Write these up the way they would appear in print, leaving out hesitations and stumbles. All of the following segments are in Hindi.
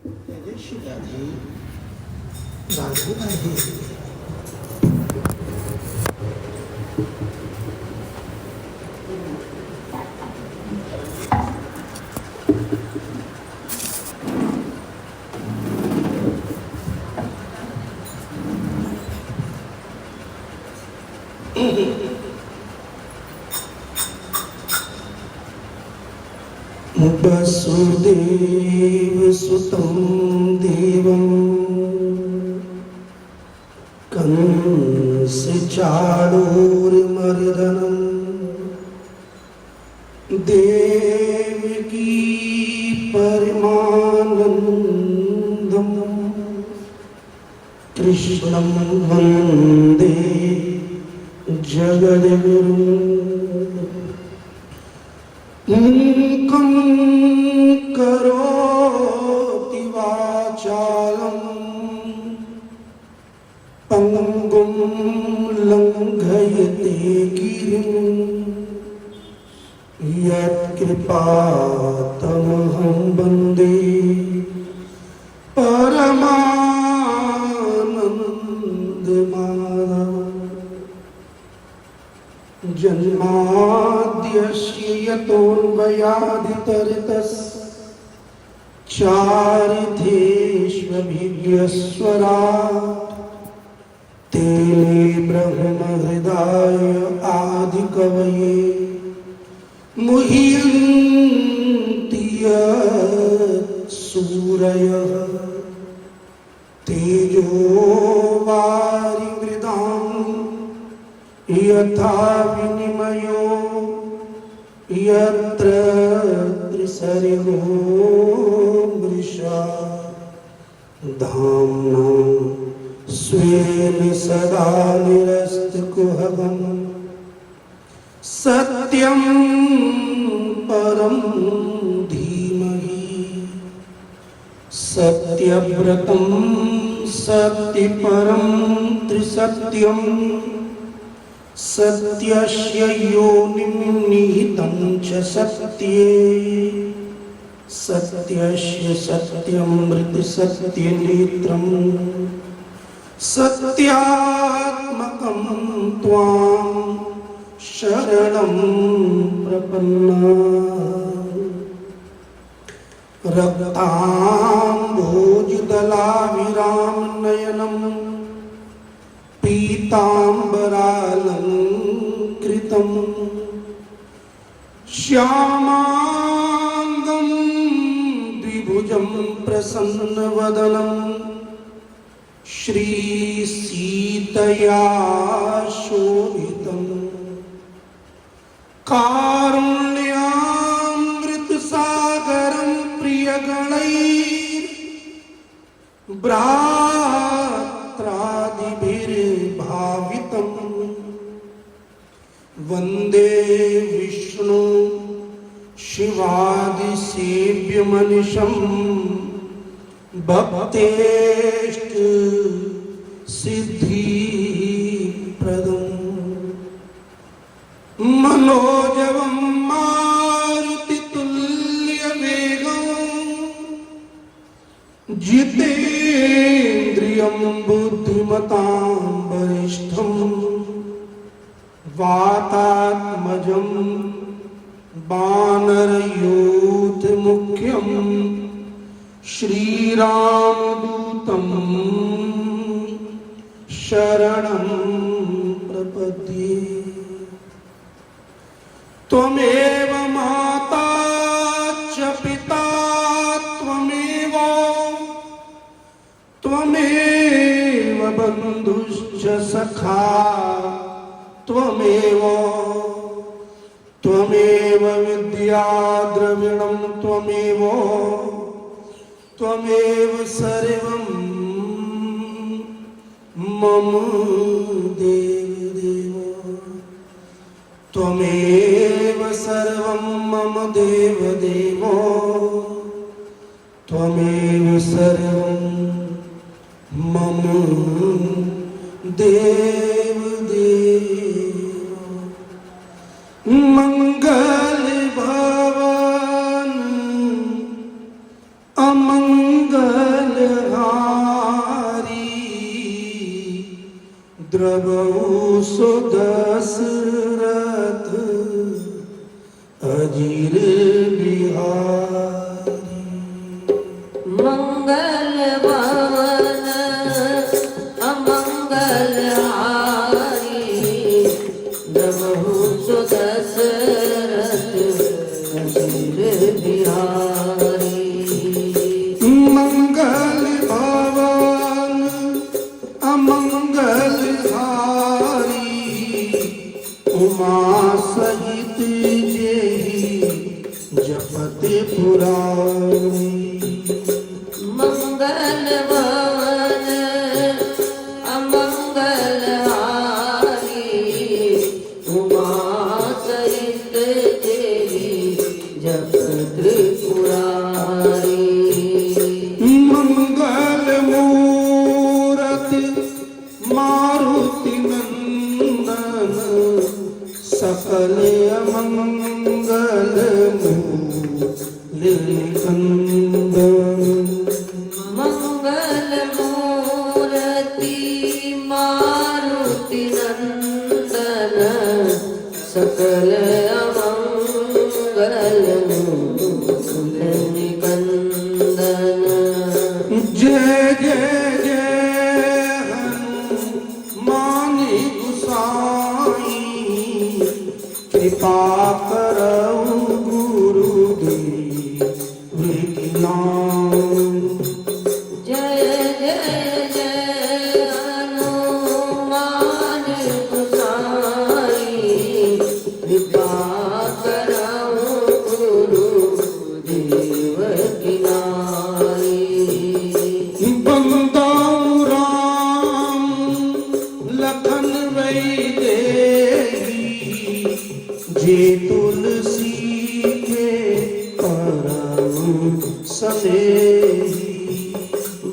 जय श्री राधे राधे राधे। वसुदेव सुतं देवं कंस चाणूरमर्दनं देवकी परमानन्दं कृष्णं वन्दे जगद्गुरुम्। मूकं करोति वाचालं पंगुं लंघयते गिरिं यत्कृपातमहं वन्दे परमानन्दमाधवम्। जन्माद्यस्य यतोऽन्वयादितरतश्चारिथेष्वभिज्ञस्वराट् तेने ब्रह्महृदाय आदिकवये मुह्यन्ति यत्सूरयः तेजो वारिमृदाम् यथा विनिमयो यत्र त्रिसर्गो मृषा धाम्ना स्वेन सदा निरस्तकुहकं सत्यं परं धीमहि सत्यव्रतं सत्यपरं त्रिसत्यं सत्यस्य योनिं निहितं च सत्ये सत्यस्य सत्यमृत सत्यनेत्रं सत्यात्मकं त्वां शरणं प्रपन्ना। रक्ताम्भोजदलाभिरामनयनं पीताम्बरालंकृतं श्यामांगं द्विभुजं प्रसन्नवदनं श्रीसीतया शोभितं कारुण्यामृतसागरं प्रियगणैर्भ्रात्रादिभिर्भावितं वन्दे विष्णु शिवादिसेव्यमनिशं भक्तेष्ट सिद्धिप्रदं मनोजवं मारुतितुल्यवेगं जितेन्द्रियं बुद्धिमतां वरिष्ठं वातात्मजं वानरयूथमुख्यं श्रीरामदूतं शरणं प्रपद्ये। त्वमेव माता च पिता त्वमेव बन्धुश्च सखा त्वमेव विद्या द्रविणं त्वमेव सर्वं मम देवदेव त्वमेव सर्वं मम देवदेव त्वमेव सर्वं मम देवदेव। मंगल भवन अमंगल द्रवहु सो दशरथ अजीर बिहारी। मंगल भवन अमंगल हारी, द्रवहु सो दशरथ अजीर बिहारी। मंगल भवन अमंगल हारी, उमा सहित जेहि जपत पुरारी। मंगल भवन अमंगल हारी, उमा सहित जेहि जपत पुरारी। मंगल मूरति मारुति नंदन, सकल अमंगल मूल कंदन। मंगल मूर्ति मारुति नंदन, सकल अमंगल मूल कंदन। जय जय जय हनुमान गुसाई, कृपा करऊ गुरुदेव की नाम। जय जय जय हनुमान गोसाई, कृपा करऊ गुरुदेव की नाई। बंदाऊ राम लखन वैदेही, जे तुलसी के परम सनेही।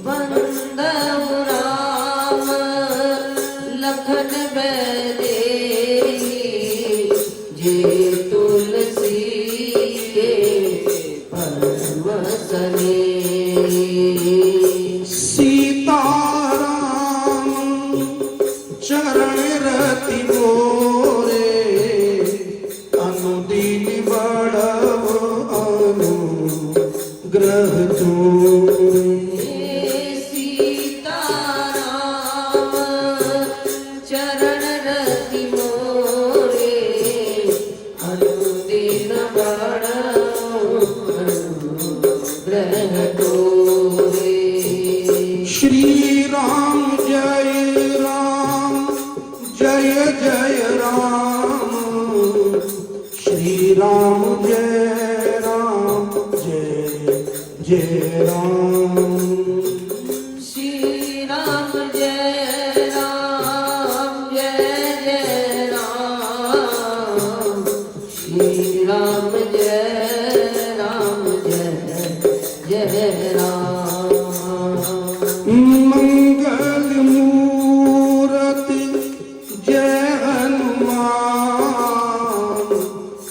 बंदऊ राम लखन वैदेही, जे तुलसी के परम सनेही। सीताराम चरण रति मोरे, अनुदिन बढ़व अनुग्रह जोरे। सीताराम चरण रति मोरे, अनुदिन बढ़ऊ अनुग्रह तोरे। श्री राम जय जय राम, श्री राम जय जय राम। श्री राम जय राम, श्री राम जय राम। मंगल मूरति जय हनुमान,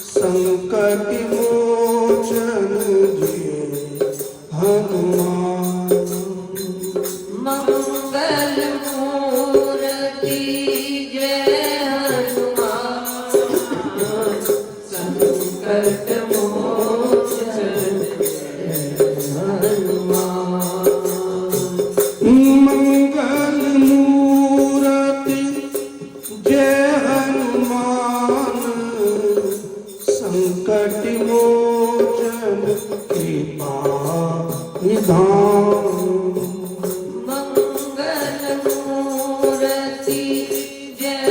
संकट मोचन जय हनुमान। मंगल मूर्ति जय हनुमान, संकट मोचन हनुमान। मंगल मूरति जय हनुमान, संकट मोचन कृपा निधान। मंगल मूर्ति जय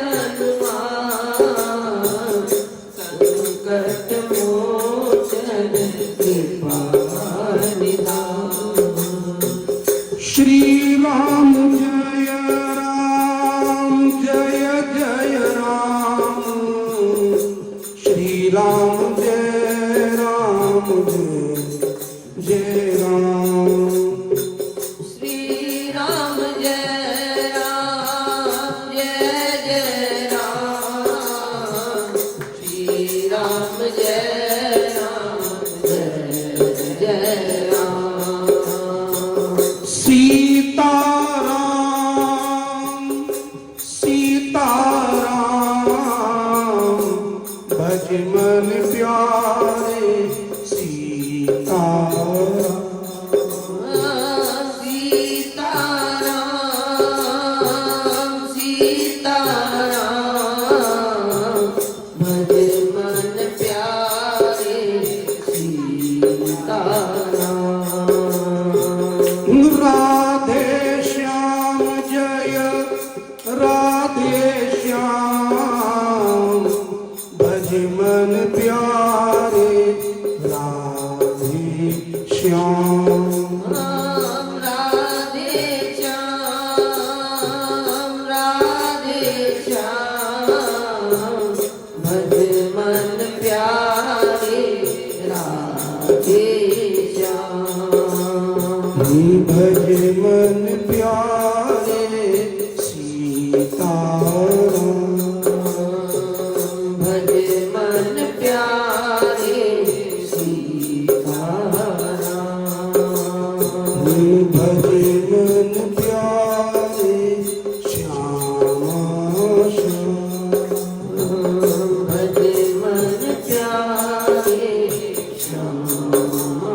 हनुमान, संकट मोचन कृपा निधान। श्री राम जय जय राम, श्री राम जय जय राम। श्री राम जय जय राम, श्री राम जय जय राम। सीताराम भज मन प्यारे सीताराम, भज मन प्यारे सीताराम, भज मन प्यारे श्यामा श्याम, भज मन प्यारे श्यामा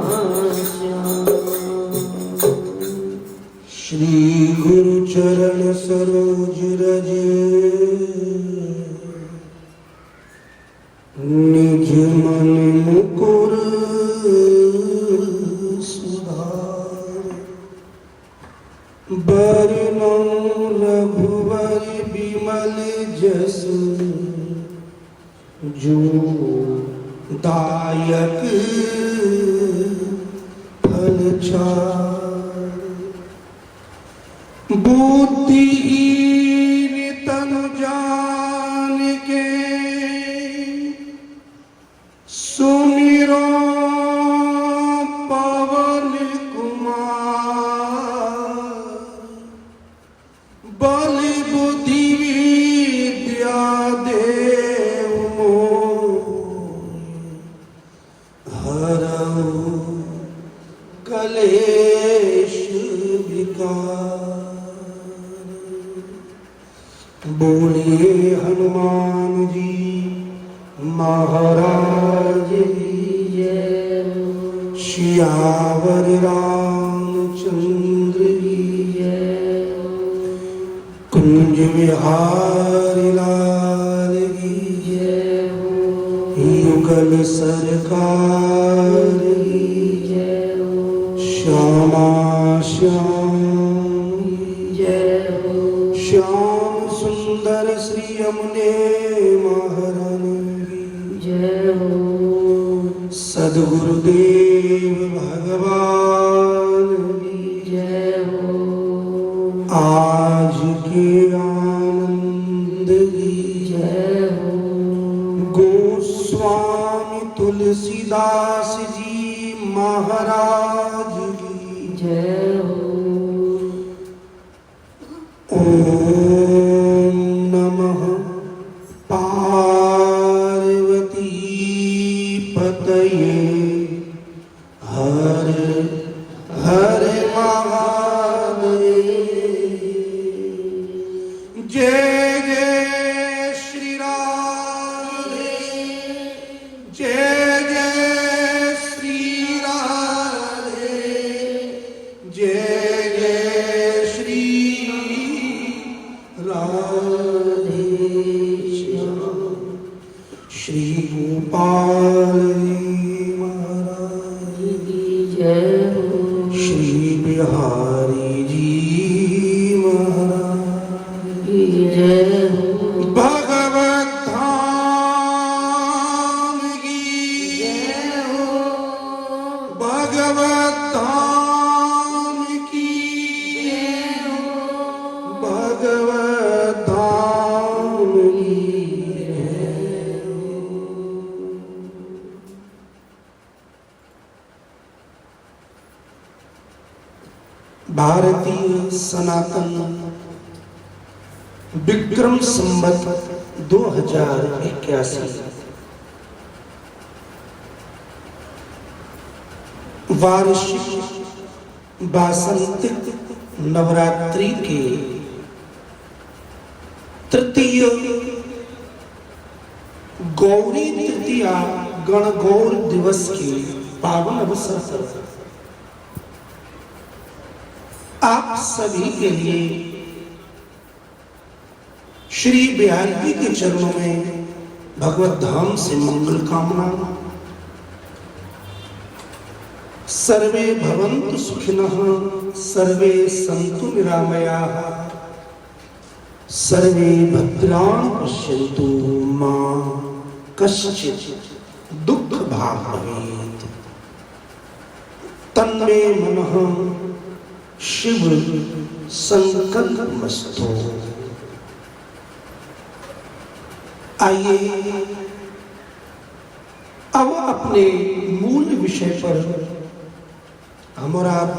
श्याम। श्री गुरु चरण सरोज रज निज मन मुकुर सुधार, बरनौ रघुवर बिमल जस जो दायक फल चार, बुद्धिहीन तनु जान के सुमिरो पवन कुमार, बल बुद्धि विद्या देव मोहि, हरऊ कलेश विकार। बोलिए हनुमान जी महाराज की जय, सियावर रामचंद्र की जय, कुंज विहारी लाल की जय, युगल सरकार की जय, श्यामा श्याम जय, श्याम सुंदर श्री यमुने महारानी की जय हो। सद्गुरुदेव भगवान की जय हो। आज के आनंद की जय हो। गोस्वामी तुलसीदास जी महाराज की जय हो। ओम नमः पार्वती पतये हर हर महादेव। जय जय श्री राधे, जय जय श्री राधे, जय जय श्री राधे श्याम। श्री गोपाल महाराज की जय हो। श्री बिहारी जी महाराज की जय हो। भगवत धाम की जय हो। भगवत धाम की जय हो। भगवत धाम की भारतीय सनातन विक्रम संवत 2081 वार्षिक वासंतिक नवरात्रि के तृतीय गौरी तृतीया गणगौर दिवस के पावन अवसर पर आप सभी के लिए श्री बिहारी जी के चरणों में भगवत धाम से मंगल कामना। सर्वे भवन्तु सुखिनः, सर्वे सन्तु निरामयाः, सर्वे भद्राणि पश्यन्तु मा कश्चित् दुःख भाग् भवेत्। तन्मे मनः शिव संकल्पमस्तु। आइए अब अपने मूल विषय पर हम और आप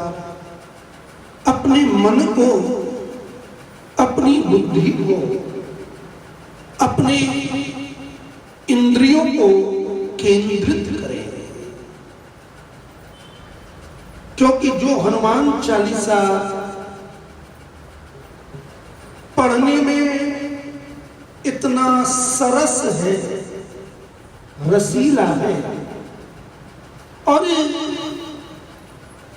मन को, अपनी बुद्धि को, अपने इंद्रियों को केंद्रित करें। क्योंकि जो हनुमान चालीसा पढ़ने में इतना सरस है, रसीला है और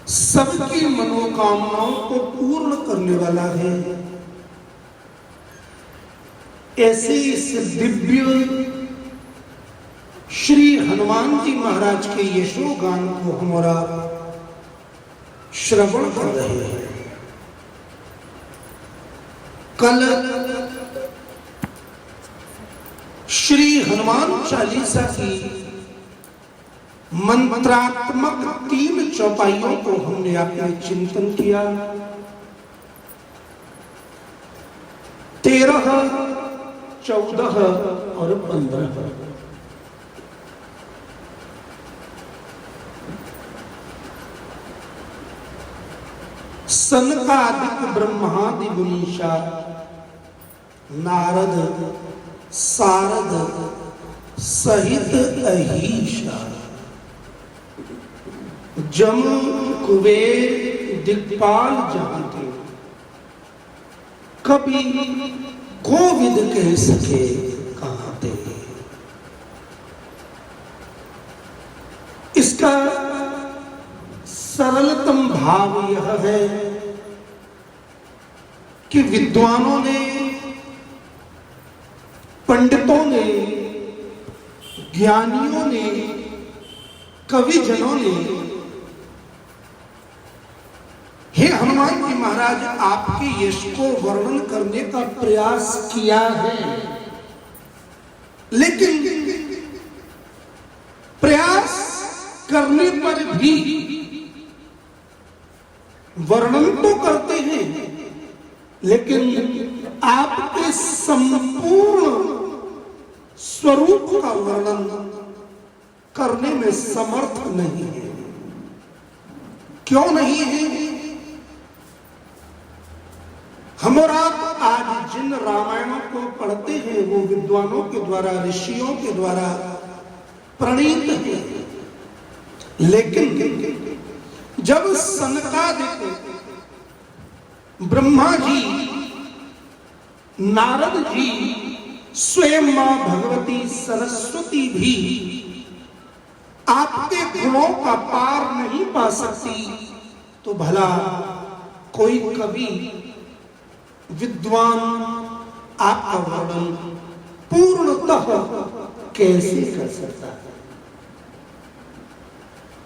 सबकी मनोकामनाओं को पूर्ण करने वाला है, ऐसे इस दिव्य श्री हनुमान जी महाराज के यशोगान को हमारा श्रवण कर रहे हैं। कल श्री हनुमान चालीसा की मंत्रात्मक 3 चौपाइयों को हमने आपने चिंतन किया। 13, 14 और 15। सनकादिक ब्रह्मादि मुनीषा, नारद सारद सहित अहीशा, जम कुबेर दिक्पाल जानते, कभी कोविद कह सके कहां थे। इसका सरलतम भाव यह है कि विद्वानों ने, पंडितों ने, ज्ञानियों ने, कविजनों ने हे हनुमान जी महाराज आपके यश को वर्णन करने का प्रयास किया है, लेकिन प्रयास करने पर भी वर्णन तो करते हैं, लेकिन आपके संपूर्ण स्वरूप का वर्णन करने में समर्थ नहीं है। क्यों नहीं है? हम और आप आज जिन रामायणों को पढ़ते हैं वो विद्वानों के द्वारा, ऋषियों के द्वारा प्रणीत है, लेकिन जब सनकादिक ब्रह्मा जी, नारद जी, स्वयं मां भगवती सरस्वती भी आपके गुणों का पार नहीं पा सकती, तो भला कोई कवि विद्वान आपका वर्णन पूर्णतः कैसे कर सकता है?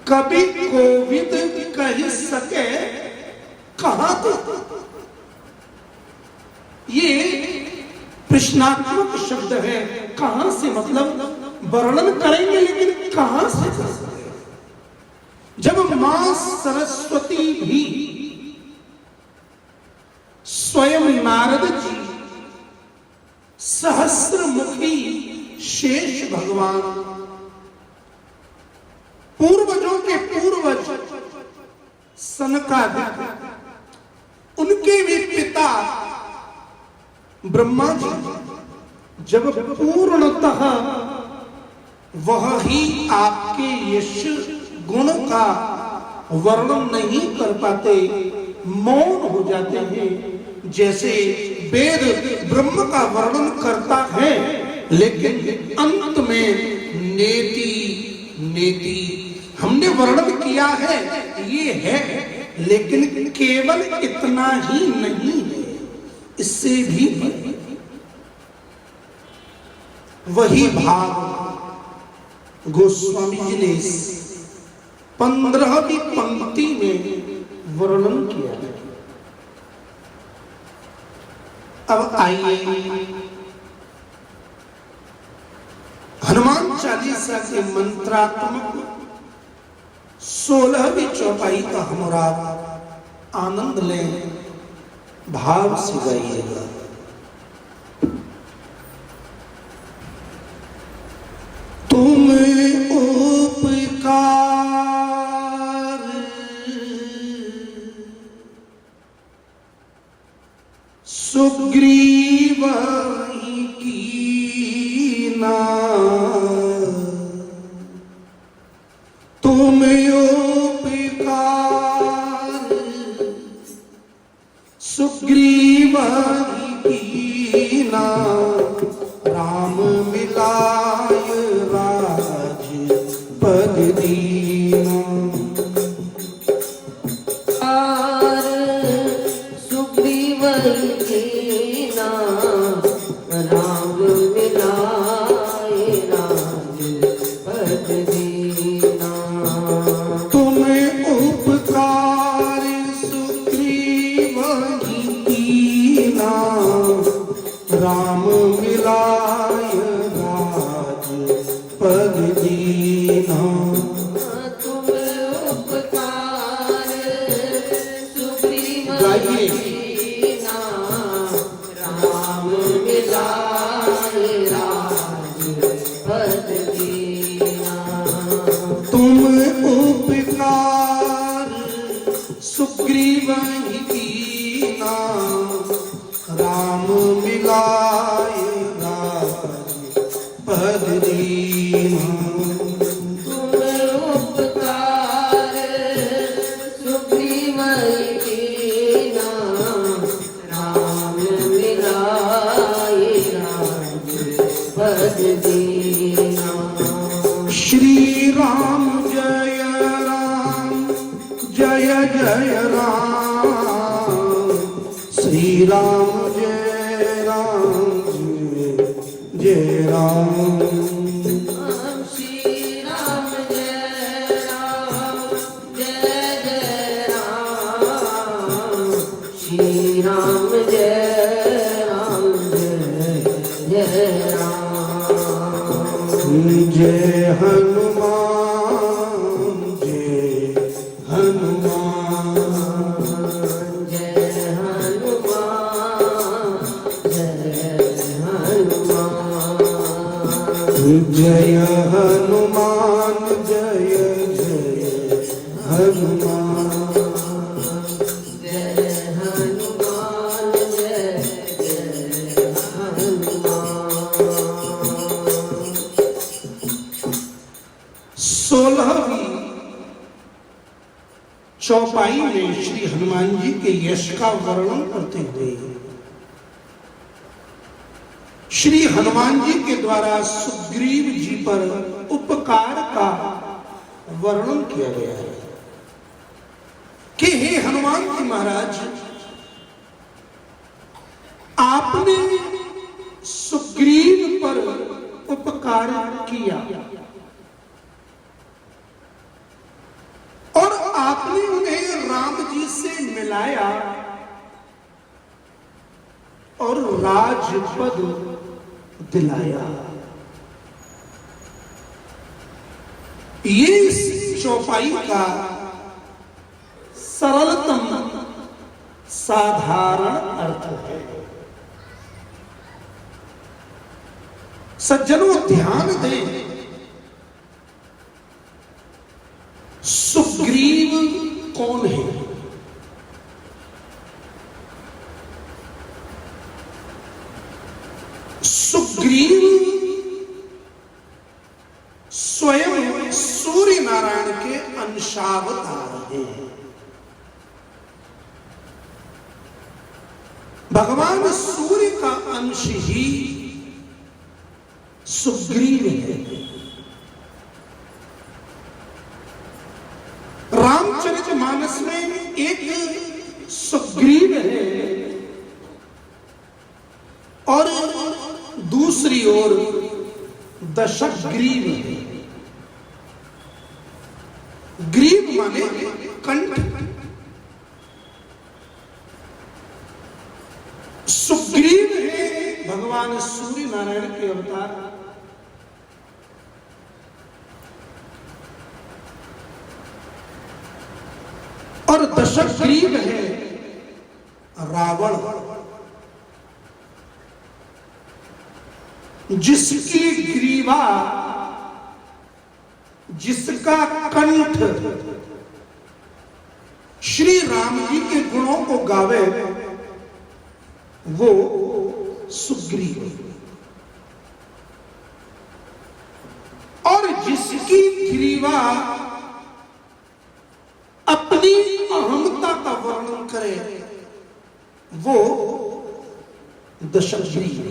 कभी कोविद कह सके कहां तो, ये प्रश्नात्मक शब्द है। कहां से मतलब वर्णन करेंगे, लेकिन कहां से कर सकते? जब मां सरस्वती भी स्वयं नारद जी, सहस्रमुखी शेष भगवान, पूर्वजों के पूर्वज सनकादिक, उनके भी पिता ब्रह्मा जी, जब पूर्णतः वह ही आपके यश गुण का वर्णन नहीं कर पाते, मौन हो जाते हैं। जैसे वेद ब्रह्म का वर्णन करता है, लेकिन अंत में नेति नेति, हमने वर्णन किया है ये है, लेकिन केवल इतना ही नहीं है, इससे भी वही भाव गोस्वामी जी ने 15वीं पंक्ति में वर्णन किया है। अब आइए हनुमान चालीसा के मंत्रात्मक 16वीं चौपाई का हमारा आनंद लें, भाव से गाइएगा। तुम उपकार सुग्रीव ही कीना तुम उपकार सुग्रीव ही कीना राम मिलाय राज पद दीना सुग्रीव कीना राम मिलाए राज पद दीना तुम उपकार सुग्रीव ही कीना राम मिलाय राज पद दीना तुम उपकार सुग्रीव गाइए। कीना राम मिलाए राज पद दीना तुम उपकार सुग्रीव ही कीना राम मिलाय राज पद दीना तुम उपकार सुग्रीव कीना राम मिलाए राज पद दीना श्री राम जय जय राम श्री राम जय जय राम श्री राम जय जय राम श्री राम जय जय राम जय हनुमान जय हनुमान जय हनुमान जय हनुमान जय जय हनुमान जय हनुमान जय हनुमान 16वीं चौपाई में श्री हनुमान जी के यश का वर्णन करते हुए श्री हनुमान जी के द्वारा सुग्रीव जी पर उपकार का वर्णन किया गया है कि हे हनुमान जी महाराज, आपने सुग्रीव पर उपकार किया और आपने उन्हें राम जी से मिलाया और राजपद दिलाया। ये इस चौपाई का सरलतम साधारण अर्थ है। सज्जनों ध्यान दें, सुग्रीव कौन है? सुग्रीव स्वयं सूर्य नारायण के अंशावतार हैं। भगवान सूर्य का अंश ही सुग्रीव है। रामचरितमानस में एक सुग्रीव है और दूसरी ओर दशग्रीव है। ग्रीव माने कंठ। सुग्रीव है भगवान सूर्य नारायण के अवतार। और दशग्रीव है रावण, जिसकी ग्रीवा, जिसका कंठ श्री राम जी के गुणों को गावे, वो सुग्रीव, और जिसकी ग्रीवा अपनी अहमता का वर्णन करे वो दशग्रीव।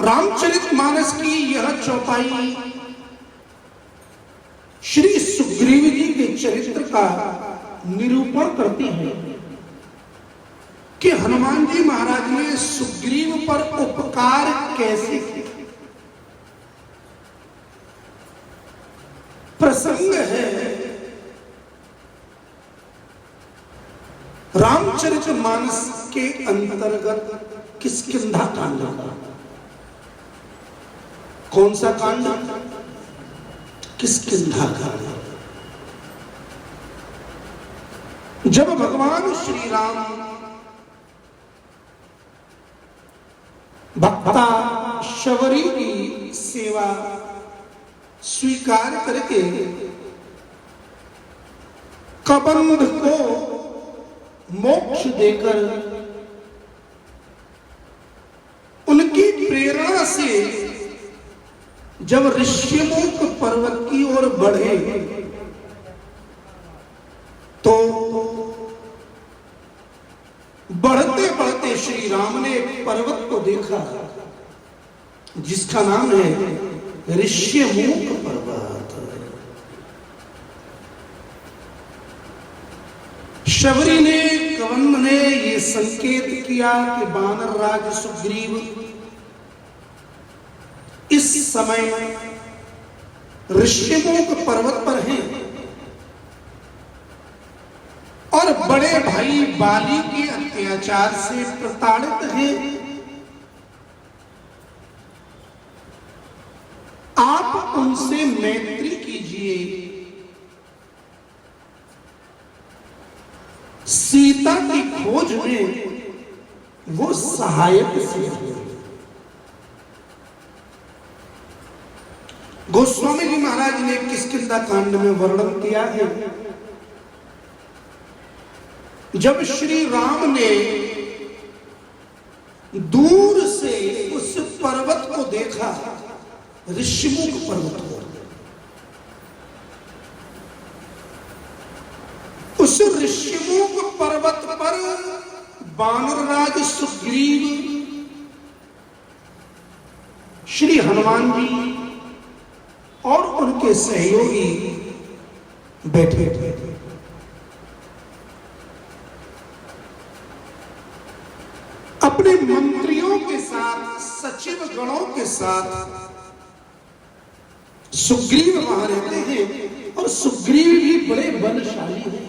रामचरितमानस की यह चौपाई श्री सुग्रीव जी के चरित्र का निरूपण करती है कि हनुमान जी महाराज ने सुग्रीव पर उपकार कैसे किया। प्रसंग है रामचरितमानस के अंतर्गत किष्किंधा कांड का। कौन सा कांड? किष्किंधा कांड। जब भगवान श्री राम भक्ता शबरी की सेवा स्वीकार करके कबंध को मोक्ष देकर उनकी प्रेरणा से जब ऋष्यमुख पर्वत की ओर बढ़े तो बढ़ते बढ़ते श्री राम ने एक पर्वत को देखा जिसका नाम है ऋष्यमुख पर्वत। शबरी ने, कबंध ने ये संकेत किया कि वानर राज सुग्रीव इस समय ऋष्यमुख पर्वत पर हैं और बड़े भाई बाली के अत्याचार से प्रताड़ित हैं। आप उनसे मैत्री कीजिए, सीता की खोज में वो सहायक से। गोस्वामी जी महाराज ने किष्किंधा कांड में वर्णन किया है, जब श्री राम ने दूर से उस पर्वत को देखा, ऋष्यमुख पर्वत को, उस ऋष्यमुख पर्वत पर वानरराज सुग्रीव श्री हनुमान जी और उनके सहयोगी बैठे थे। अपने मंत्रियों के साथ, सचिव गणों के साथ सुग्रीव वहां रहते हैं और सुग्रीव भी बड़े बलशाली हैं।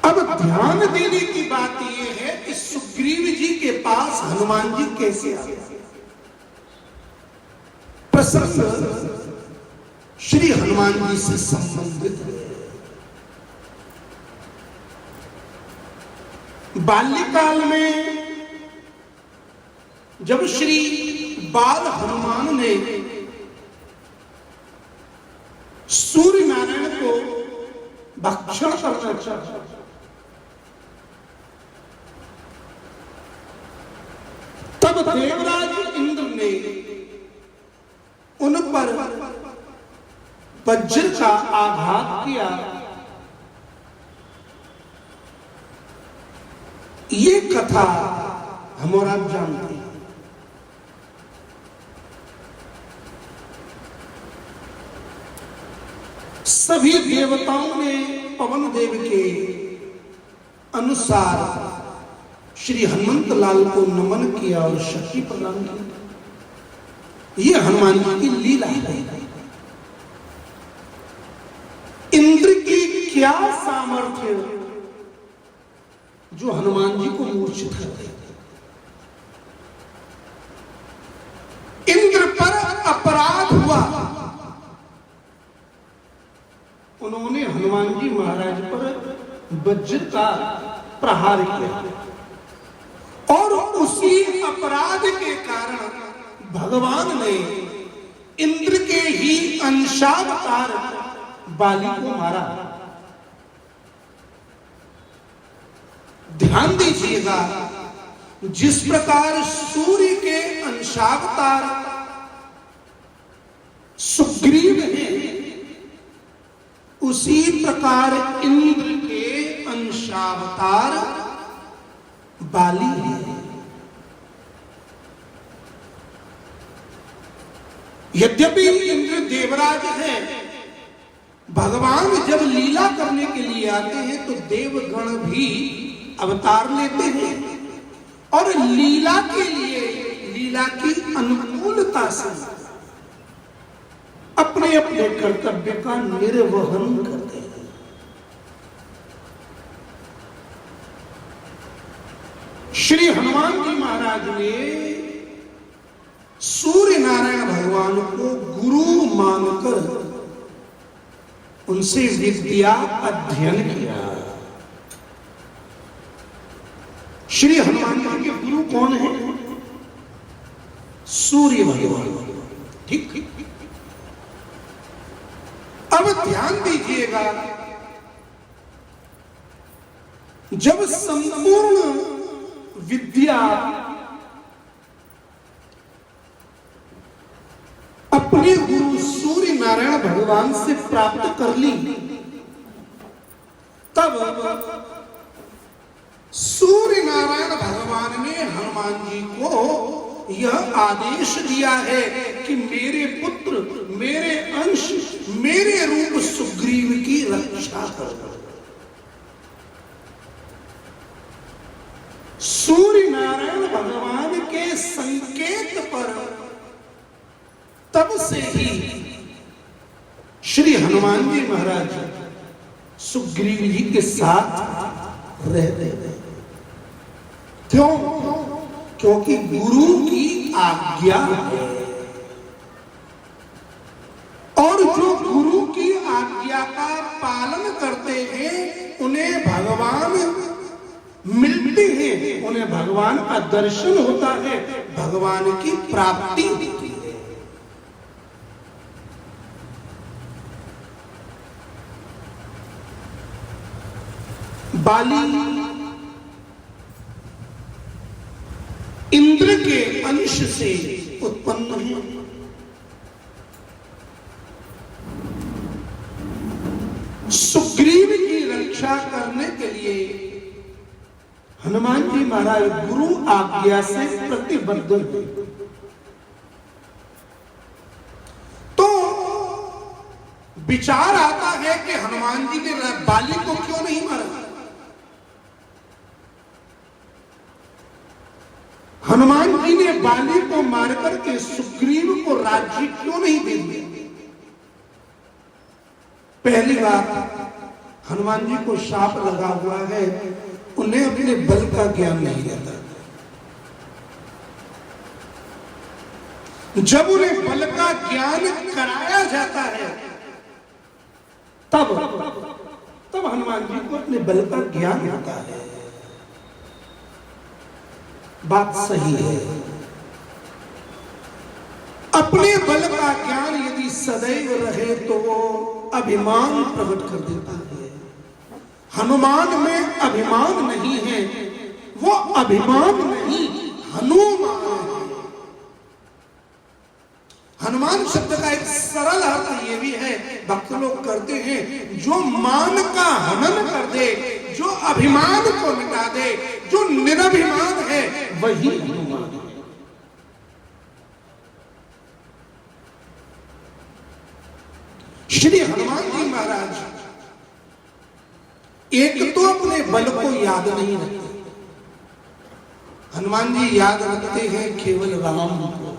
अब ध्यान देने की बात यह है कि सुग्रीव जी के पास हनुमान जी कैसे आए। प्रसंग श्री हनुमान जी से संबंधित है। बाल्यकाल में जब श्री बाल हनुमान ने सूर्य नारायण को भक्षण करना चाहा, तब देवराज इंद्र ने उन पर वज्र का आघात किया। ये कथा हम और आप जानते हैं। सभी देवताओं ने पवन देव के अनुसार श्री हनुमंत लाल को नमन किया और शक्ति प्रदान की। यह हनुमान जी की लीला है। इंद्र की क्या सामर्थ्य जो हनुमान जी को मूर्छित कर दे। इंद्र पर अपराध हुआ, उन्होंने हनुमान जी महाराज पर वज्र का प्रहार किया और उसी अपराध के कारण भगवान ने इंद्र के ही अंशावतार बाली को मारा। ध्यान दीजिएगा, जिस प्रकार सूर्य के अंशावतार सुग्रीव हैं, उसी प्रकार इंद्र के अंशावतार बाली हैं। यद्यपि इंद्र देवराज है, भगवान जब लीला करने के लिए आते हैं तो देवगण भी अवतार लेते हैं और लीला के लिए, लीला की अनुकूलता से अपने अपने कर्तव्य का निर्वहन करते हैं। श्री हनुमान जी महाराज ने सूर्य नारायण भगवान को गुरु मानकर उनसे विद्या अध्ययन किया। श्री हनुमान जी के गुरु कौन है? सूर्य भगवान। ठीक। अब ध्यान दीजिएगा, जब संपूर्ण विद्या अपने गुरु सूर्य नारायण भगवान से प्राप्त कर ली, तब सूर्य नारायण भगवान ने हनुमान जी को यह आदेश दिया है कि मेरे पुत्र, मेरे अंश, मेरे रूप सुग्रीव की रक्षा करो। सूर्य नारायण भगवान के संकेत पर तब से ही श्री हनुमान जी महाराज सुग्रीव जी के साथ रहते हैं। क्यों? क्योंकि गुरु की आज्ञा है, और जो गुरु की आज्ञा का पालन करते हैं उन्हें भगवान मिलते हैं, उन्हें भगवान का दर्शन होता है, भगवान की प्राप्ति होती है। बाली इंद्र के अंश से उत्पन्न है। सुग्रीव की रक्षा करने के लिए हनुमान जी महाराज गुरु आज्ञा से प्रतिबद्ध हुए। तो विचार आता है कि हनुमान जी ने बाली को क्यों नहीं मारा? हनुमान जी ने बाली को मारकर के सुग्रीव को राज्य क्यों नहीं दे दिया? पहली बात, हनुमान जी को शाप लगा हुआ है, उन्हें अपने बल का ज्ञान नहीं रहता। जब उन्हें बल का ज्ञान कराया जाता है तब हनुमान जी को अपने बल का ज्ञान होता है। बात सही है। अपने बल का ज्ञान यदि सदैव रहे तो वो अभिमान प्रकट कर देता है। हनुमान में अभिमान नहीं है, वो अभिमान नहीं, हनुमान है। हनुमान शब्द का एक सरल अर्थ ये भी है, भक्त लोग करते हैं, जो मान का हनन कर दे, जो अभिमान को मिटा दे, जो निरभिमान है, वही हनुमान है। श्री हनुमान जी महाराज एक तो अपने बल को याद नहीं रखते। हनुमान जी याद रखते हैं केवल राम को।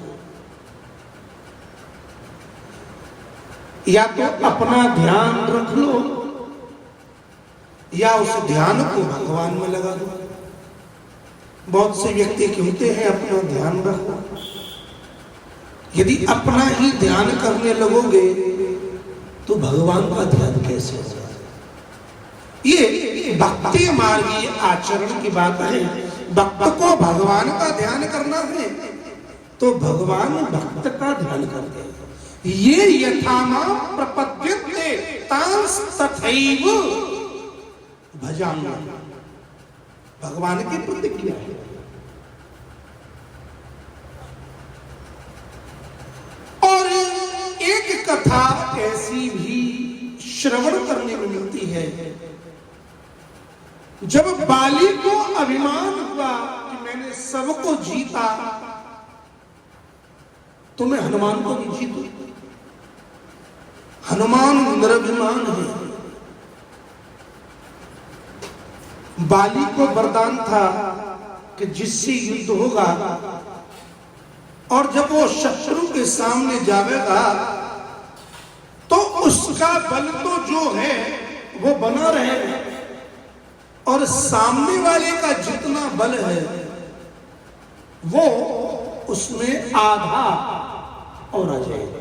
या तो अपना ध्यान रख लो या उस ध्यान को भगवान में लगा दो। बहुत से व्यक्ति कहते हैं अपना ध्यान रखो। यदि अपना ही ध्यान करने लगोगे तो भगवान का ध्यान कैसे होगा? ये भक्ति मार्गी आचरण की बात है। भक्त को भगवान का ध्यान करना है तो भगवान भक्त का ध्यान करते हैं। ये यथामा प्रपद्यन्ते तांस तथैव भजामि। भगवान की प्रतिज्ञा है। और एक कथा ऐसी भी श्रवण करने में मिलती है, जब बाली को अभिमान हुआ कि मैंने सबको जीता तो मैं हनुमान को भी जीतूं। हनुमान निरभिमान है। बाली को वरदान था कि जिससे युद्ध होगा और जब वो शत्रु के सामने जाएगा तो उसका बल तो जो है वो बना रहेगा और सामने वाले का जितना बल है वो उसमें आधा और आ जाएगा।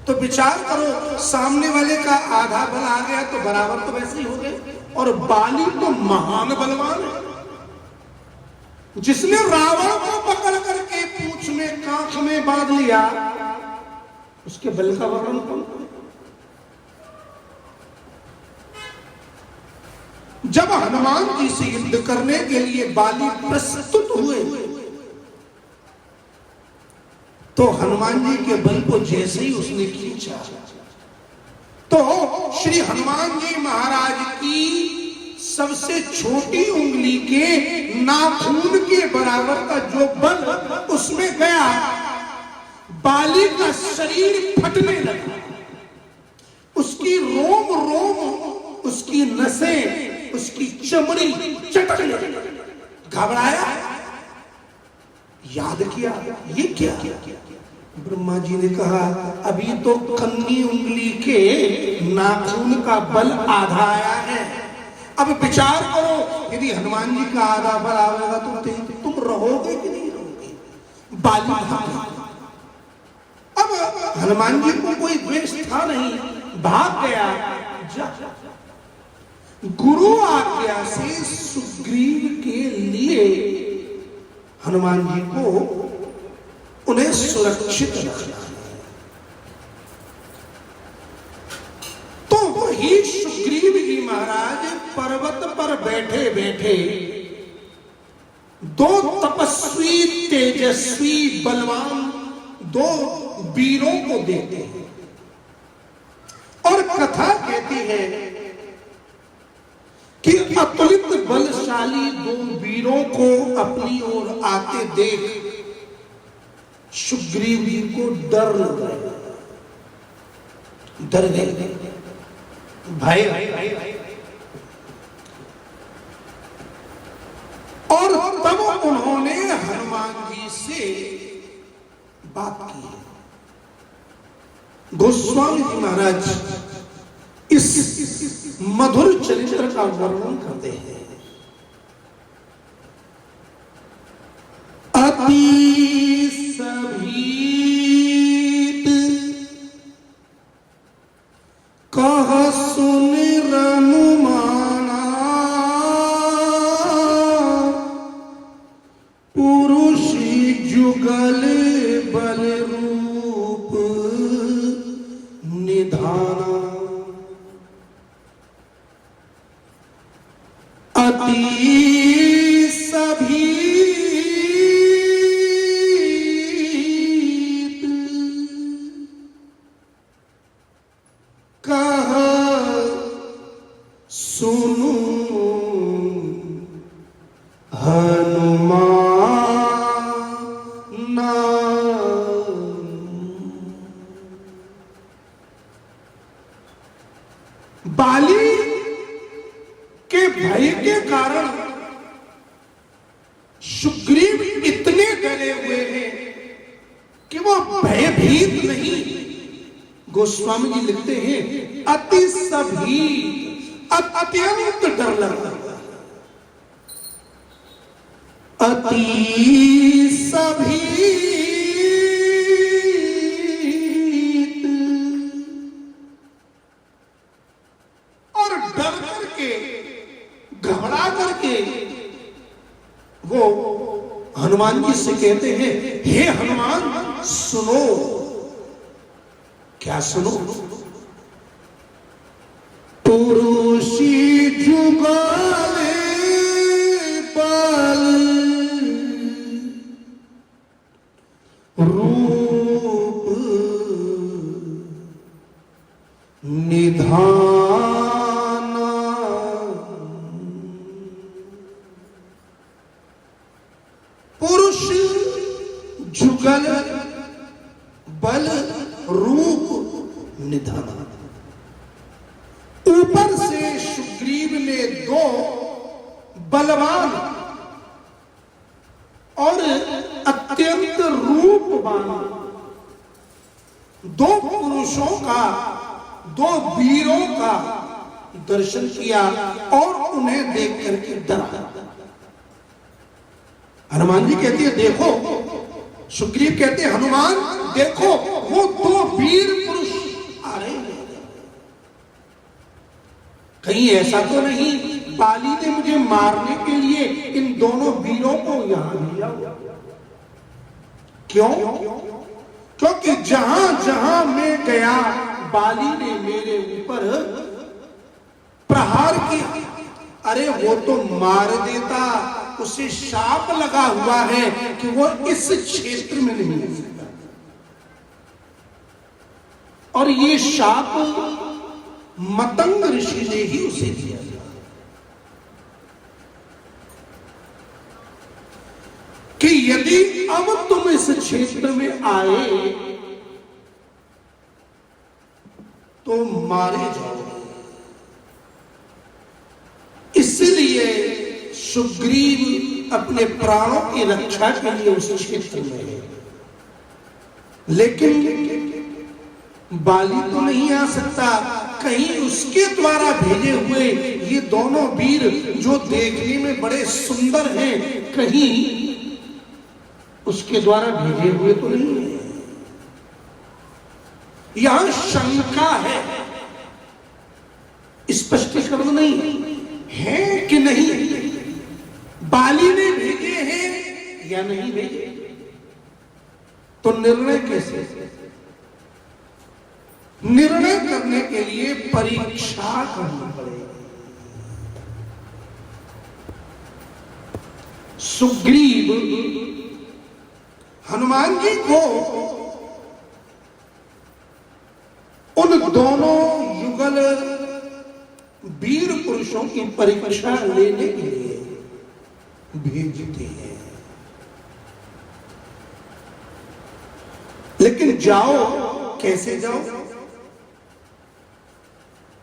तो विचार करो, सामने वाले का आधा बल आ गया तो बराबर तो वैसे ही हो गए। और बाली तो महान बलवान है, जिसने रावण को पकड़ करके पूंछ में कांख में बांध लिया, उसके बल का वर्णन कौन करे? जब हनुमान जी से युद्ध करने के लिए बाली प्रस्तुत हुए तो हनुमान जी के बल को जैसे ही उसने खींचा तो श्री हनुमान जी महाराज की सबसे छोटी उंगली के नाखून के बराबर का जो बल उसमें गया, बाली का शरीर फटने लगा, उसकी रोम रोम, उसकी नसें, उसकी चमड़ी चटकने लगी। घबराया, याद किया ये क्या? ब्रह्मा जी ने कहा अभी तो कन्नी उंगली के नाखून का बल आधा आया है। अब विचार करो, यदि हनुमान जी का आधा बल आएगा तो तुम रहोगे कि नहीं रहोगे? बाली भाग। अब हनुमान जी को कोई द्वेष था नहीं, भाग गया। गुरु आज्ञा से सुग्रीव के लिए हनुमान जी को उन्हें सुरक्षित रखना है। तो वही सुग्रीव जी महाराज पर्वत पर बैठे बैठे दो तपस्वी तेजस्वी बलवान दो वीरों को देखते हैं और कथा कहती है कि अतुलित बलशाली दो वीरों को अपनी ओर आते देख सुग्रीव जी को डर लग गया, डर गए भाई। और तब उन्होंने हनुमान जी से बात की। गोस्वामी जी महाराज इस मधुर चरित्र का वर्णन करते हैं। अति सभीत कह सुन रनुमाना, पुरुष जुगल बल रूप निधाना। अति सभी सुनु हनुमान बाली के भय के कारण सुग्रीव इतने डरे हुए हैं कि वो भयभीत नहीं। गोस्वामी जी लिखते हैं अति सभी अत्यंत डर लगा। अति सभी और डर करके घबरा करके वो हनुमान जी से कहते हैं हे हनुमान सुनो, क्या सुनो, पुरुषी जुगाले बल रूप निधान, पुरुष जुगल बल रूप निधान। ऊपर से सुग्रीव ने दो बलवान और अत्यंत रूपवान दो पुरुषों का, दो वीरों का दर्शन किया और उन्हें देख करके डरा। हनुमान जी कहती है देखो, सुग्रीव कहते हैं हनुमान देखो वो दो वीर पुरुष आ रहे हैं, कहीं ऐसा तो नहीं बाली ने मुझे मारने के लिए इन दोनों वीरों को यहां लिया? क्यों? क्योंकि जहां जहां मैं गया बाली ने मेरे ऊपर प्रहार किया। अरे वो तो मार देता, उसे शाप लगा हुआ है कि वो इस क्षेत्र में नहीं रह सकता, और ये शाप मतंग ऋषि ने ही उसे दिया। कि यदि अब तुम इस क्षेत्र में आए तो मारे जाओगे। इसलिए सुग्रीव अपने प्राणों की रक्षा के लिए उस क्षेत्र में है, लेकिन बाली तो नहीं आ सकता। कहीं उसके द्वारा भेजे हुए ये दोनों वीर जो देखने में बड़े सुंदर हैं, कहीं उसके द्वारा भेजे हुए तो नहीं है। यहां शंका है, स्पष्टीकरण नहीं है कि नहीं बाली ने भेजे हैं या नहीं भेजे, तो निर्णय कैसे? निर्णय करने के लिए परीक्षा करनी पड़ेगी। सुग्रीव हनुमान जी को उन दोनों युगल वीर पुरुषों की परीक्षा लेने के लिए भेजते हैं। लेकिन जाओ, कैसे जाओ?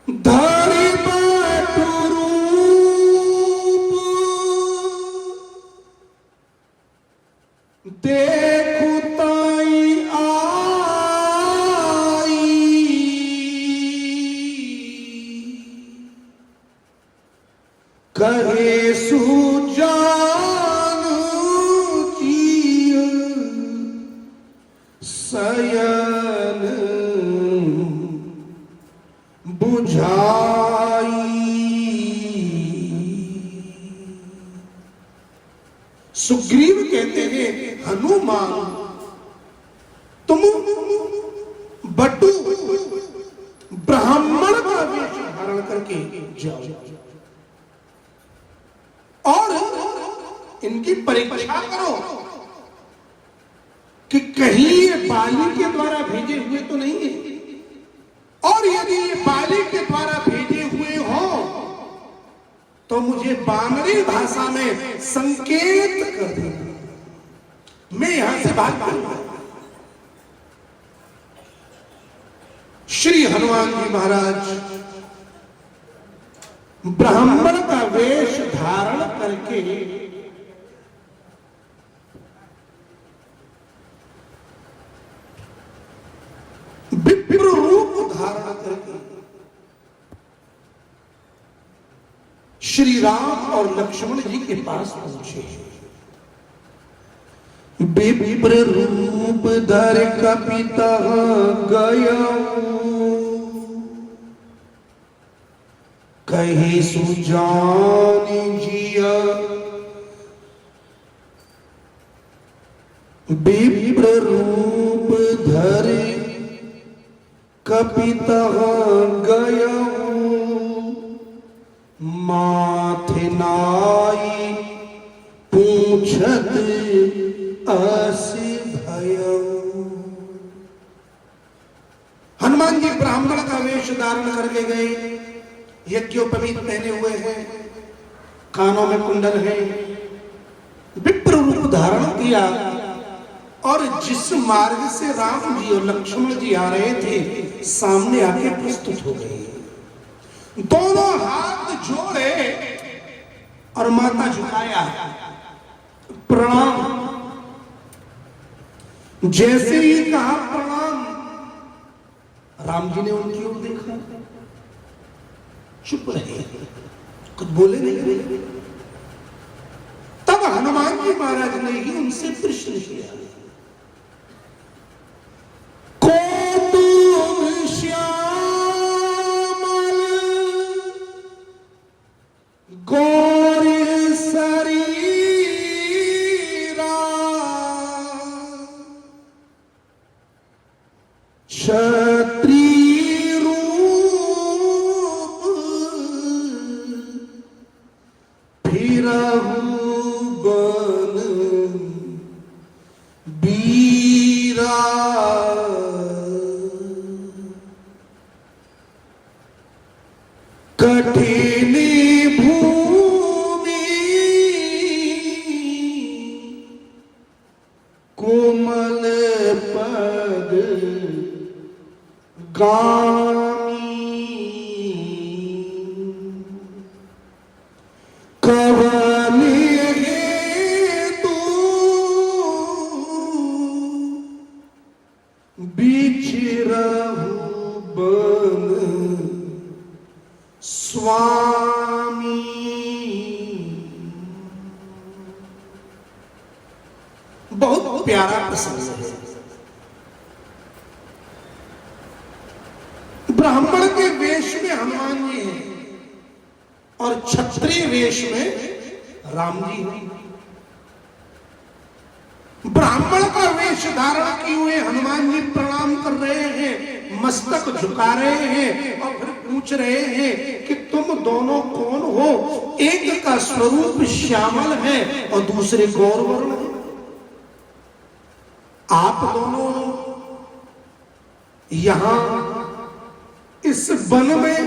धारी बाटू रूप देखु ताई आई, कहे सुजान जिय सयन बुझाई। सुग्रीव कहते हैं हनुमान तुम बटु ब्राह्मण का वेश धारण करके जाओ और इनकी परीक्षा करो कि कहीं ये बाली के द्वारा भेजे हुए तो नहीं है, और यदि ये बाली के द्वारा भेजे हुए हो तो मुझे बानरी भाषा में संकेत कर देना, मैं यहां से भाग जाऊंगा। श्री हनुमान जी महाराज ब्राह्मण का वेश धारण करके विप्र रूप धारण करके श्री राम और लक्ष्मण जी के पास पहुंचे। विप्र रूप धर कपिता गया, कहे सुजान जिया विप्र रूप धर कपितः गयऊ माथे नाई पूछत असी भयऊ। हनुमान जी ब्राह्मण का वेश धारण करके गए, यज्ञोपवीत पहने हुए हैं, कानों में कुंडल है, विप्र रूप धारण किया और जिस मार्ग से राम जी और लक्ष्मण जी आ रहे थे सामने आके प्रस्तुत हो गए। दोनों हाथ जोड़े और माथा झुकाया, प्रणाम। जैसे ही कहा प्रणाम, राम जी ने उनकी ओर देखा, चुप रहे, कुछ बोले नहीं। तब हनुमान जी महाराज ने ही उनसे प्रश्न किया, को तुम श्यामल गौरी शरीरा क्षत्रिय रूप फिरहु बन बीरा। कठिन भूमि कोमल पद गामी कवन हेतु बिछरहु बन स्वामी। बहुत प्यारा प्रसंग है। ब्राह्मण के वेश में हनुमान जी हैं और क्षत्रिय वेश में राम जी हैं। ब्राह्मण का वेश धारण किए हुए हनुमान जी प्रणाम कर रहे हैं, मस्तक झुका रहे हैं और फिर पूछ रहे हैं कि तुम दोनों कौन हो? एक का स्वरूप श्यामल है और दूसरे गौरवर्ण है, आप दोनों यहां इस वन में,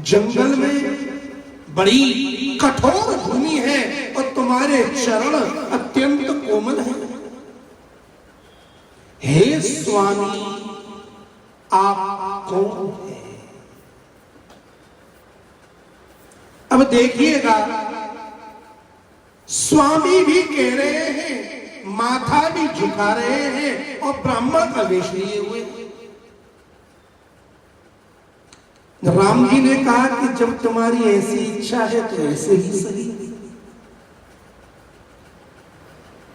जंगल में बड़ी कठोर भूमि है और तुम्हारे चरण अत्यंत कोमल हैं। हे स्वामी, आप कौन हैं? अब देखिएगा, स्वामी भी कह रहे हैं, माथा भी झुका रहे हैं और ब्राह्मण का वेश लिए हुए हैं। राम जी ने कहा कि जब तुम्हारी ऐसी इच्छा है तो ऐसे ही सही।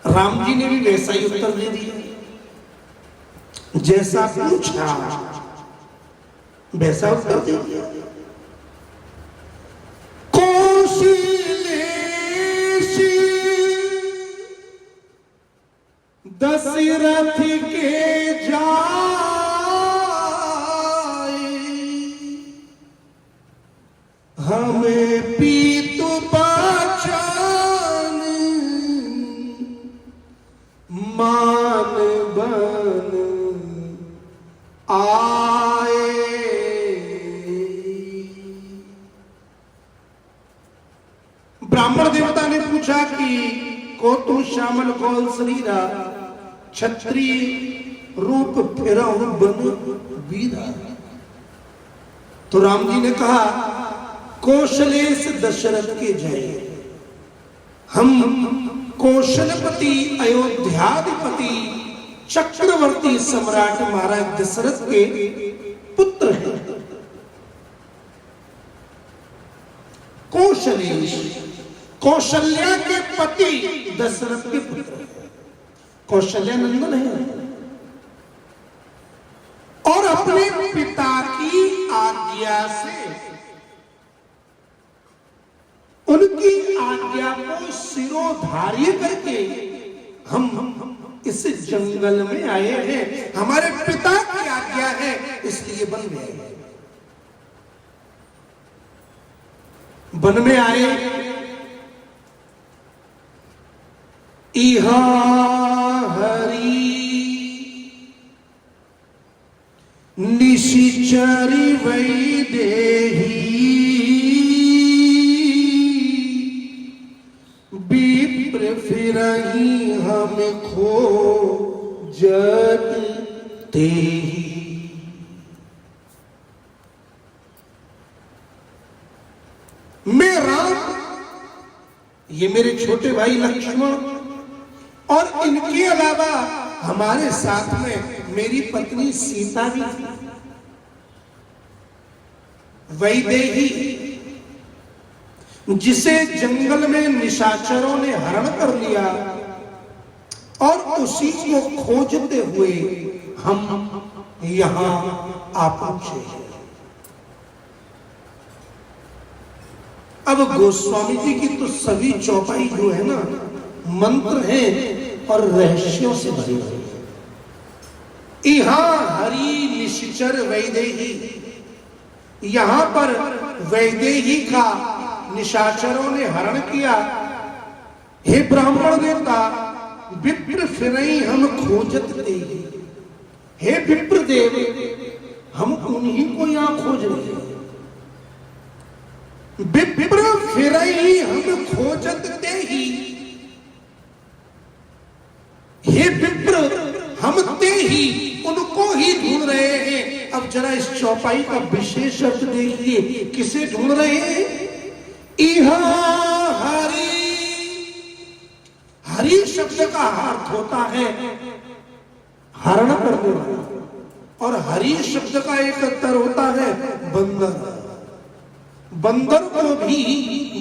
राम जी ने भी वैसा ही उत्तर दे दिया, जैसा पूछा वैसा उत्तर दे दिया। दशरथ के जाए हमें पीतु पहचान मान बन आए। ब्राह्मण देवता ने पूछा कि को तू श्यामल कौल शरीरा क्षत्रिय रूप फेरा बन बीरा। तो राम जी ने कहा, कौशलेश दशरथ के जय, हम कौशलपति अयोध्याधिपति चक्रवर्ती सम्राट महाराज दशरथ के पुत्र हैं। कौशलेश कौशल्या के पति दशरथ के पुत्र, कौशल्या नंदन है और अपने पिता की आज्ञा से, उनकी आज्ञा को सिरोधार्य करके हम इस जंगल में आए हैं, हमारे पिता की आज्ञा है, इसलिए वन में आए। वन में आए, इहा हरि निशिचरी वैदेही विप्र फिरही हम खो जते। मैं राम, ये मेरे छोटे भाई लक्ष्मण और इनके अलावा हमारे साथ में मेरी पत्नी सीता भी थी। वैदेही, जिसे जंगल में निशाचरों ने हरण कर लिया और उसी को खोजते हुए हम यहां आ पहुंचे। अब गोस्वामी जी की तो सभी चौपाई जो है ना, मंत्र हैं और रहस्यों से भरी हुई है। इहा हरि निश्चर वैदेही, यहां पर वैदेही का निशाचरों ने हरण किया। हे ब्राह्मण देवता, विप्र फिरई हम खोजत दे। हे विप्र देव, हम उन्हीं को यहां खोज रहे हैं। विप्र फिरई हम खोजत दे ही, हे विप्र हम ते ही, उनको ही ढूंढ रहे हैं। अब जरा इस चौपाई का विशेष अर्थ देखिए, किसे ढूंढ रहे हैं? इहा हरि, हरि शब्द का अर्थ होता है हरण करने वाला, और हरि शब्द का एक अर्थ होता है बंदर। बंदर को भी,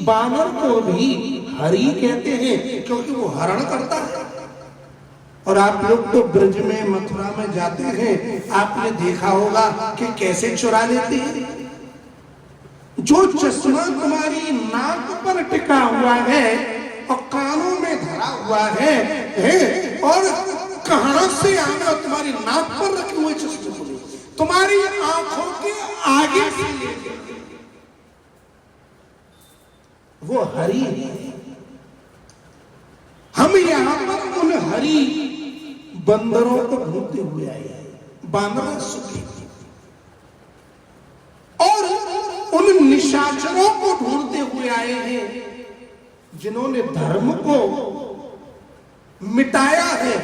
बानर को भी हरि कहते हैं, क्योंकि वो हरण करता है। और आप लोग तो ब्रज में, मथुरा में जाते हैं, आपने देखा होगा कि कैसे चुरा लेते हैं। जो चश्मा तुम्हारी नाक पर टिका हुआ है और कानों में धरा हुआ है और कहां से आना तुम्हारी नाक पर रखे हुए चश्मे को तुम्हारी आंखों के आगे से लेके, वो हरि है। हम यहां पर उन हरि बंदरों को ढूंढते हुए आए हैं। बानर सुखी और उन निशाचरों को ढूंढते हुए आए हैं जिन्होंने धर्म को मिटाया है,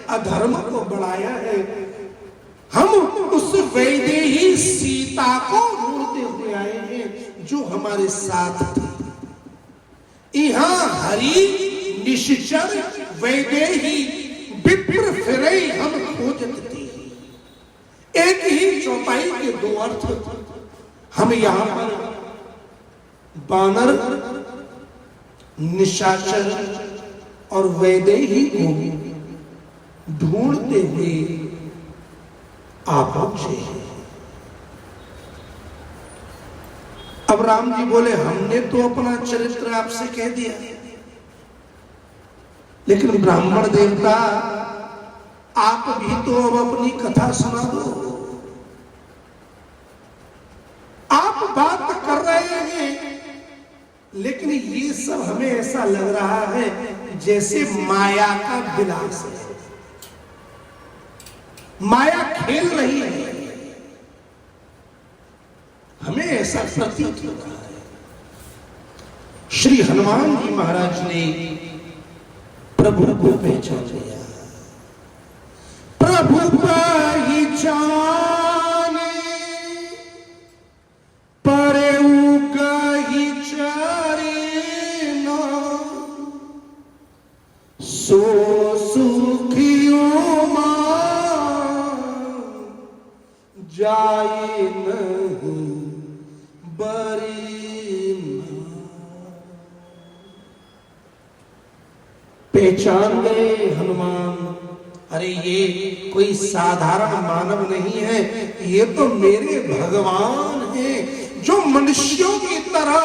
अधर्म को बढ़ाया है। हम उस वैदेही सीता को ढूंढते हुए आए हैं जो हमारे साथ थी। इहां हरि निश्चर वैदेही विप्र फिरई हम खोजत थी। एक ही चौपाई के दो अर्थ। हम यहां पर बानर, निशाचर और वैदेही को ढूंढते हुए आ पहुंचे। अब राम जी बोले, हमने तो अपना चरित्र आपसे कह दिया, लेकिन ब्राह्मण देवता आप भी तो अब अपनी कथा सुना दो। आप बात कर रहे हैं, लेकिन ये सब हमें ऐसा लग रहा है जैसे माया का विलास है, माया खेल रही है, हमें ऐसा प्रतीत होता है। श्री हनुमान जी महाराज ने प्रभु को पहचान लिया। प्रभु पहचान परेऊ कही चरेना, सो सुखियो जाए नहीं बरीना। पहचान गए हनुमान, अरे ये कोई साधारण मानव नहीं है, ये तो मेरे भगवान हैं जो मनुष्यों की तरह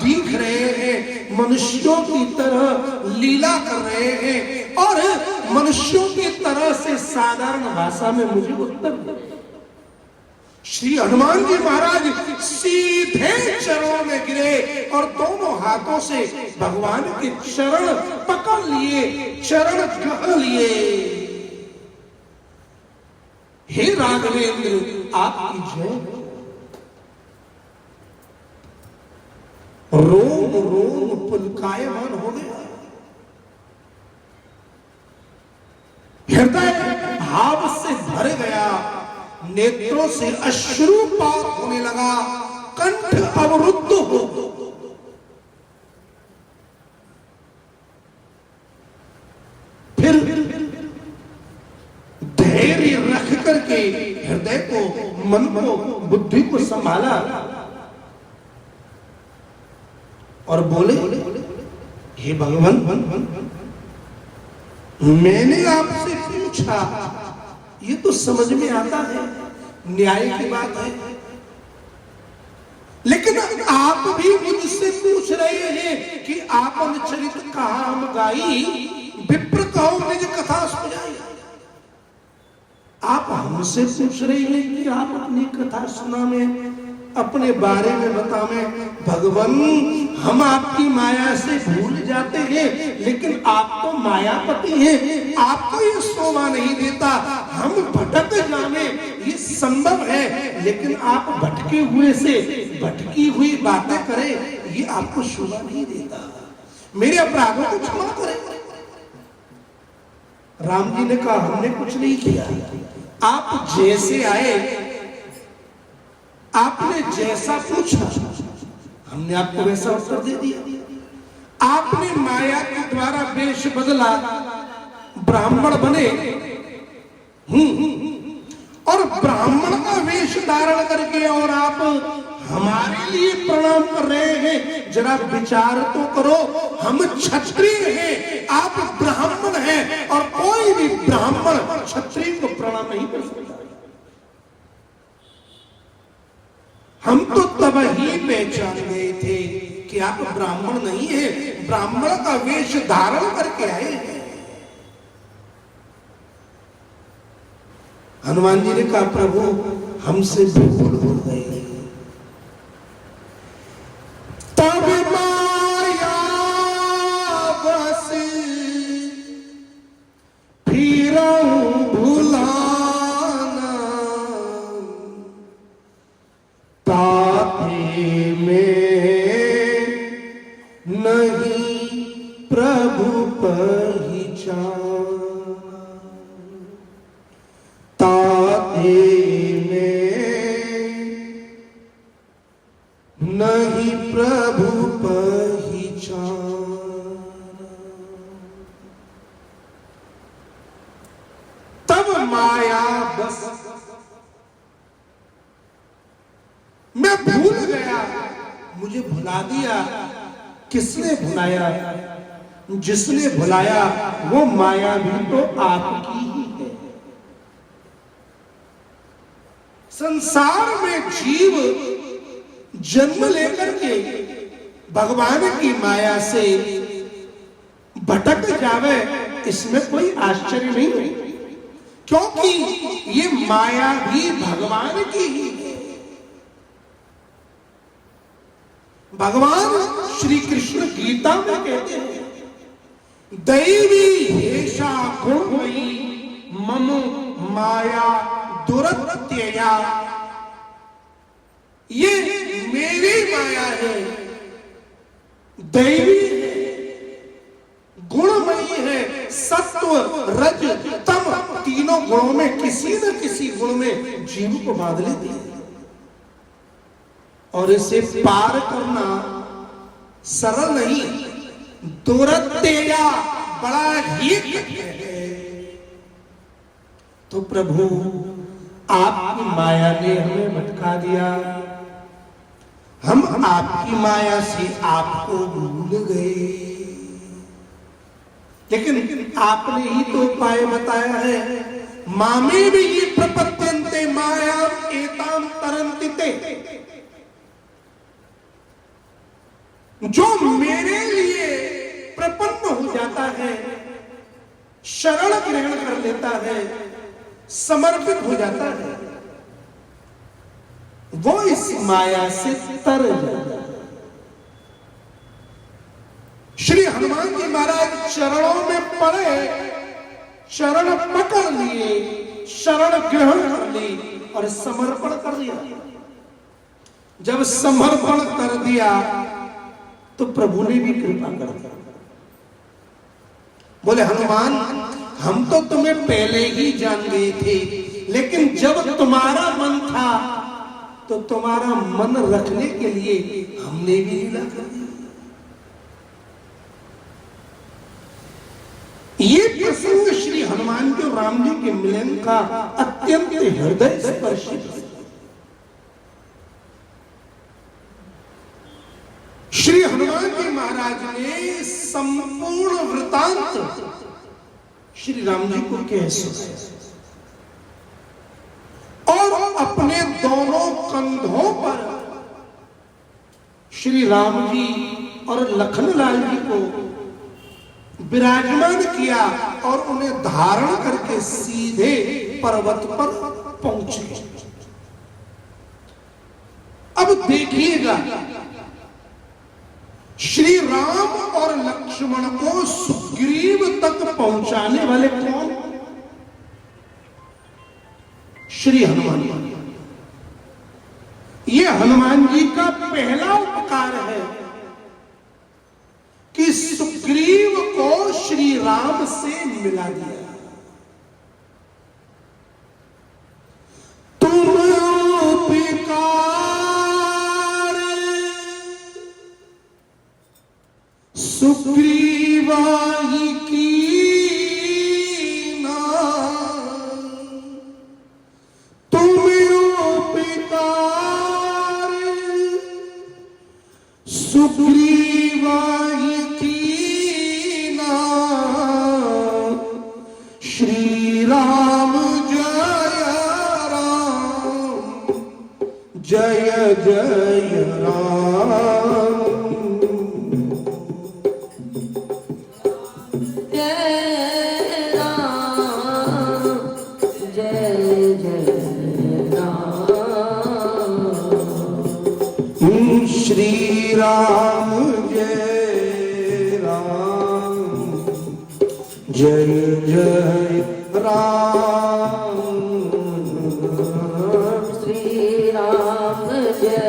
दिख रहे हैं, मनुष्यों की तरह लीला कर रहे हैं और मनुष्यों की तरह से साधारण भाषा में मुझे उत्तर दे। श्री हनुमान जी महाराज सीधे चरणों में गिरे और दोनों हाथों से भगवान के चरण पकड़ लिए, चरण गह लिए। हे राघवेंद्र आपकी जय। रोम रोम पुलकायमान हो गया, हृदय भाव से भर गया, नेत्रों से अश्रुपात होने लगा, कंठ अवरुद्ध हो। फिर धैर्य रख करके हृदय को, मन को, बुद्धि को संभाला और बोले, हे भगवान, मैंने आपसे पूछा, ये तो समझ में आता है, न्याय की बात है, लेकिन आप भी मुझसे पूछ रहे हैं कि आपन चरित कहा हम गाई, विप्र कहो निज कथा सुनाई। आप हमसे पूछ रहे हैं कि आप अपनी कथा सुना में, अपने बारे में बतावे। भगवान, हम आपकी माया से भूल जाते हैं, लेकिन आप तो मायापति हैं, आपको ये शोभा नहीं देता हम भटक जाने, ये संभव है, लेकिन आप भटके हुए से भटकी हुई बातें करें, ये आपको शोभा नहीं देता। मेरे अपराधों को क्षमा करें। राम जी ने कहा, हमने कुछ नहीं किया, आप जैसे आए, आपने जैसा पूछा, हमने आपको वैसा उत्तर दे दिया। आपने माया के द्वारा वेश बदला, ब्राह्मण बने, और ब्राह्मण का वेश धारण करके और आप हमारे लिए प्रणाम कर रहे हैं। जरा विचार तो करो, हम क्षत्रिय हैं, आप ब्राह्मण हैं, और कोई भी ब्राह्मण क्षत्रिय को प्रणाम नहीं कर सकता। हम तो तब ही पहचान गए थे कि आप ब्राह्मण नहीं है, ब्राह्मण का वेश धारण करके आए हैं। हनुमान जी ने कहा, प्रभु हमसे भूल हो गई। तब माया बस फिरऊं भुलाना, ताते में नहीं प्रभु पहचान, ताते में नहीं प्रभु पहचान। तब माया बस मैं भूल गया, मुझे भुला दिया। किसने भुलाया? जिसने भुलाया वो माया भी तो आपकी ही है। संसार में जीव जन्म लेकर के भगवान की माया से भटक जावे, इसमें कोई आश्चर्य नहीं है, क्योंकि ये माया भी भगवान की ही है। भगवान श्री कृष्ण गीता में कहते हैं, दैवी हेषा गुणमयी मम माया दुरत्यया। ये मेरी माया है, दैवी गुणमयी है, सत्व रज तम तीनों गुणों में किसी न किसी गुण में जीव को बांध लेती है, और इसे पार करना सरल नहीं, दुरत्यया बड़ा ही कठिन है। तो प्रभु आपकी माया ने हमें भटका दिया, हम आपकी माया से आपको भूल गए, लेकिन आपने ही तो उपाय बताया है। मामे भी ये प्रपद्यन्ते मायाम एताम तरन्तिते, जो मेरे लिए प्रपन्न हो जाता है, शरण ग्रहण कर लेता है, समर्पित हो जाता है, वो इस माया से तर जाता है। श्री हनुमान जी महाराज चरणों में पड़े, शरण पकड़ लिए, शरण ग्रहण कर ली और समर्पण कर दिया। जब समर्पण कर दिया तो प्रभु ने भी कृपा कर दी। बोले हनुमान, हम तो तुम्हें पहले ही जान गए थे, लेकिन जब तुम्हारा मन था तो तुम्हारा मन रखने के लिए हमने भी लीला कर दी। ये प्रसंग श्री हनुमान जी और राम जी के मिलन का अत्यंत हृदय स्पर्शी प्रसंग। श्री हनुमान जी महाराज ने संपूर्ण वृतांत श्री राम जी को कह सुनाया और अपने दोनों कंधों पर श्री राम जी और लखनलाल जी को विराजमान किया और उन्हें धारण करके सीधे पर्वत पर पहुंचे। अब देखिएगा, श्री राम और लक्ष्मण को सुग्रीव तक पहुंचाने वाले कौन? श्री हनुमान जी। ये हनुमान जी का पहला उपकार है कि सुग्रीव को श्री राम से मिला दिया। तुम उपकार सुग्रीवा ही कीना, तुम उपकार सुग्रीवा ही कीना, श्री राम जय जय राम। श्री राम जय राम, जय जय राम। श्री राम जय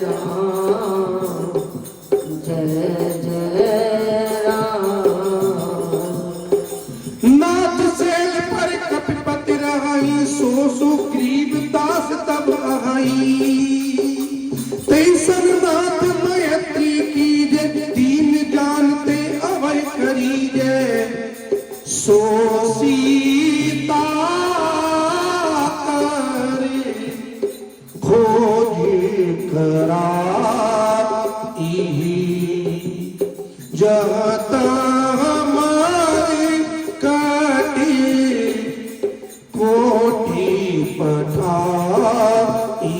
राम, जय जय राम। नाथ सेज पर कपिपति रहाई, सो सुग्रीव दास तब आहाई। तैसन नाथ मैत्री कीजे, दीन जानते अभय करीजे। सो सीता करे खोजे कराई, जहाँ हमारे काटे कोटि पठाई।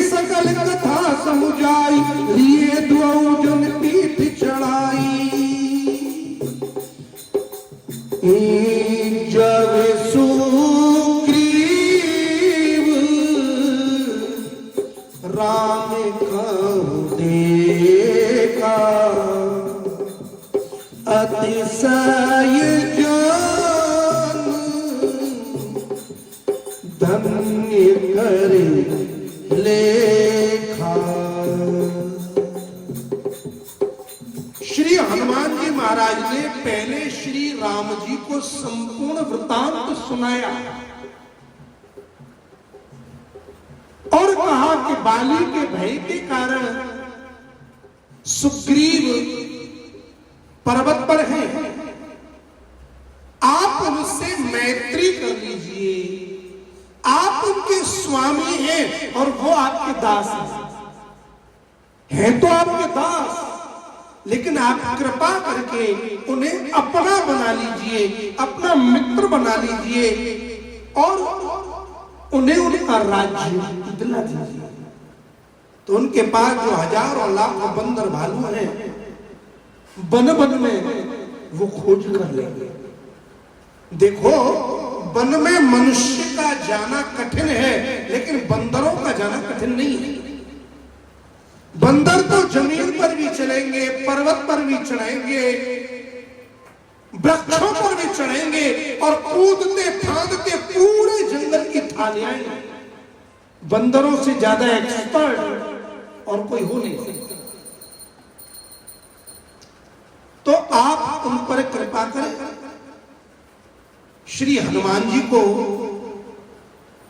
सकल कथा समुझाई, लिए दुआओं जन पीठ चढ़ाई। जब सुग्रीव राम को देखा, अतिशय जान धन्य करे लेखा। श्री हनुमान जी महाराज ने पहले श्री राम जी को संपूर्ण वृतांत सुनाया और कहा कि बाली के भय के कारण सुग्रीव पर्वत पर हैं, आप उनसे मैत्री कर लीजिए। आप उनके स्वामी हैं और वो आपके दास हैं तो आपके दास, लेकिन आप कृपा करके उन्हें अपना बना लीजिए, अपना मित्र बना लीजिए और उन्हें उनका राज्य दिला दीजिए। तो उनके पास जो हजारों लाखों बंदर भालू हैं, वन वन में वो खोज कर लेंगे। देखो, वन में मनुष्य का जाना कठिन है, लेकिन बंदरों का जाना कठिन नहीं है। बंदर तो जमीन पर भी चलेंगे, पर्वत पर भी चढ़ेंगे, वृक्षों पर भी चढ़ेंगे और कूदते फांदते पूरे जंगल की थालियां। बंदरों से ज्यादा एक्सपर्ट और कोई हो नहीं सकता। तो आप उन पर कृपा करें। श्री हनुमान जी को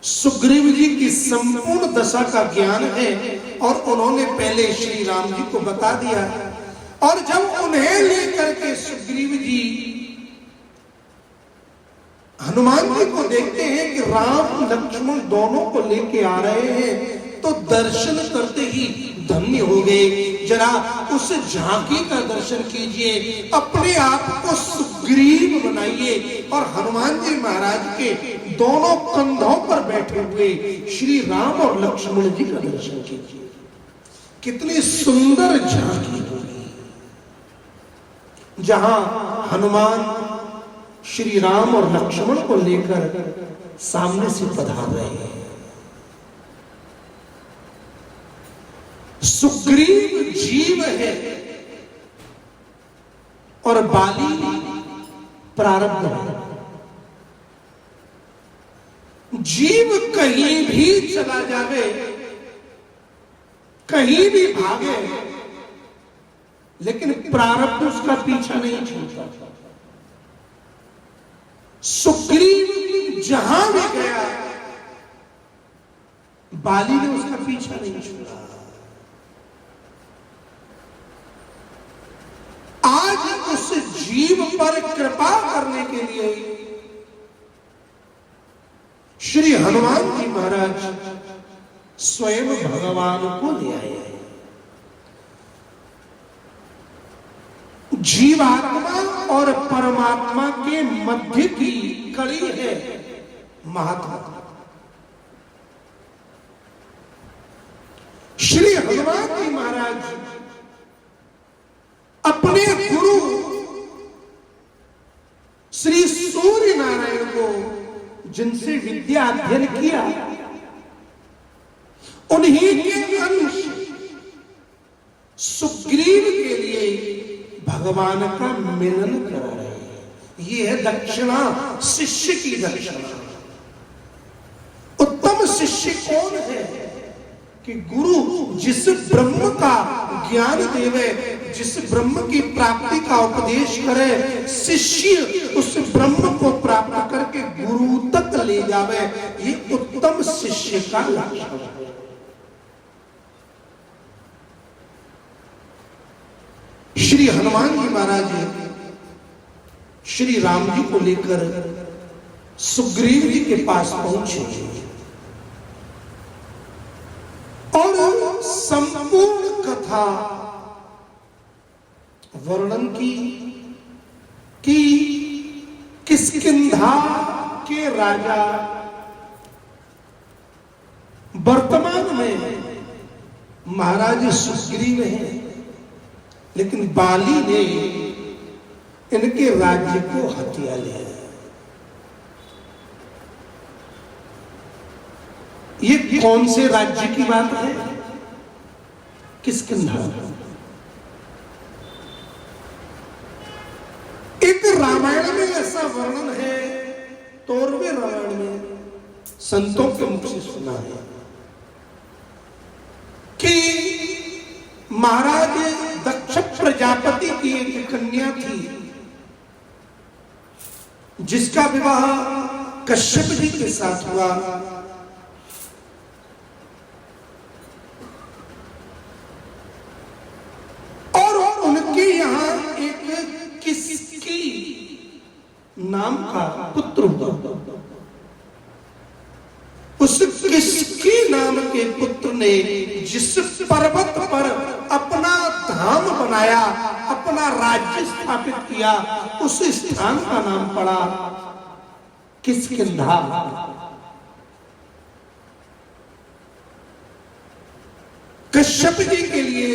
सुग्रीव जी की संपूर्ण दशा का ज्ञान है और उन्होंने पहले श्री राम जी को बता दिया। और जब उन्हें लेकर के सुग्रीव जी हनुमान जी को देखते हैं कि राम लक्ष्मण दोनों को लेके आ रहे हैं, तो दर्शन करते ही धन्य हो गए। जरा उस झांकी का दर्शन कीजिए, अपने आप को सुग्रीव बनाइए और हनुमान जी महाराज के दोनों कंधों पर बैठे हुए श्री राम और लक्ष्मण जी का दर्शन कीजिए। कितनी सुंदर झांकी होगी, जहां हनुमान श्री राम और लक्ष्मण को लेकर सामने से पधार रहे हैं। सुग्रीव जीव है और बाली प्रारब्ध है। जीव कहीं भी चला जावे, कहीं भी भागे, लेकिन प्रारब्ध उसका पीछा नहीं छूटता। सुग्रीव जहां भी गया, बाली ने उसका पीछा नहीं छोड़ा। आज उस जीव पर कृपा करने के लिए श्री हनुमान जी महाराज स्वयं भगवान को ले आए हैं। जीवात्मा और परमात्मा के मध्य की कड़ी है महात्मा। श्री हनुमान जी महाराज अपने गुरु श्री सूर्य नारायण को, जिनसे विद्या अध्ययन किया, उन्हीं के अंश सुग्रीव के लिए भगवान का मिलन करा रहे हैं। ये है दक्षिणा, शिष्य की दक्षिणा। उत्तम शिष्य कौन है कि गुरु जिस ब्रह्म का ज्ञान देवे, जिस ब्रह्म की प्राप्ति का उपदेश करे, शिष्य उस ब्रह्म को प्राप्त करके गुरु तक ले जावे। ये उत्तम शिष्य का लक्षण है। श्री हनुमान जी महाराज श्री राम जी को लेकर सुग्रीव जी के पास पहुंचे और संपूर्ण कथा वर्णन की कि किष्किंधा के राजा वर्तमान में महाराज सुग्रीव हैं, लेकिन बाली ने इनके राज्य को हथिया लिया। ये कौन से राज्य की बात है? किष्किंधा। एक रामायण में ऐसा वर्णन है, 13वें रामायण में संतों के मुख से सुना है कि महाराज दक्ष प्रजापति की एक कन्या थी, जिसका विवाह कश्यप जी के साथ हुआ। और उनके यहां एक किसकी नाम का पुत्र हुआ। उस किसकी नाम के पुत्र ने जिस पर्वत पर अपना धाम बनाया, अपना राज्य स्थापित किया, उस स्थान का नाम पड़ा किष्किंधा। कश्यप जी के लिए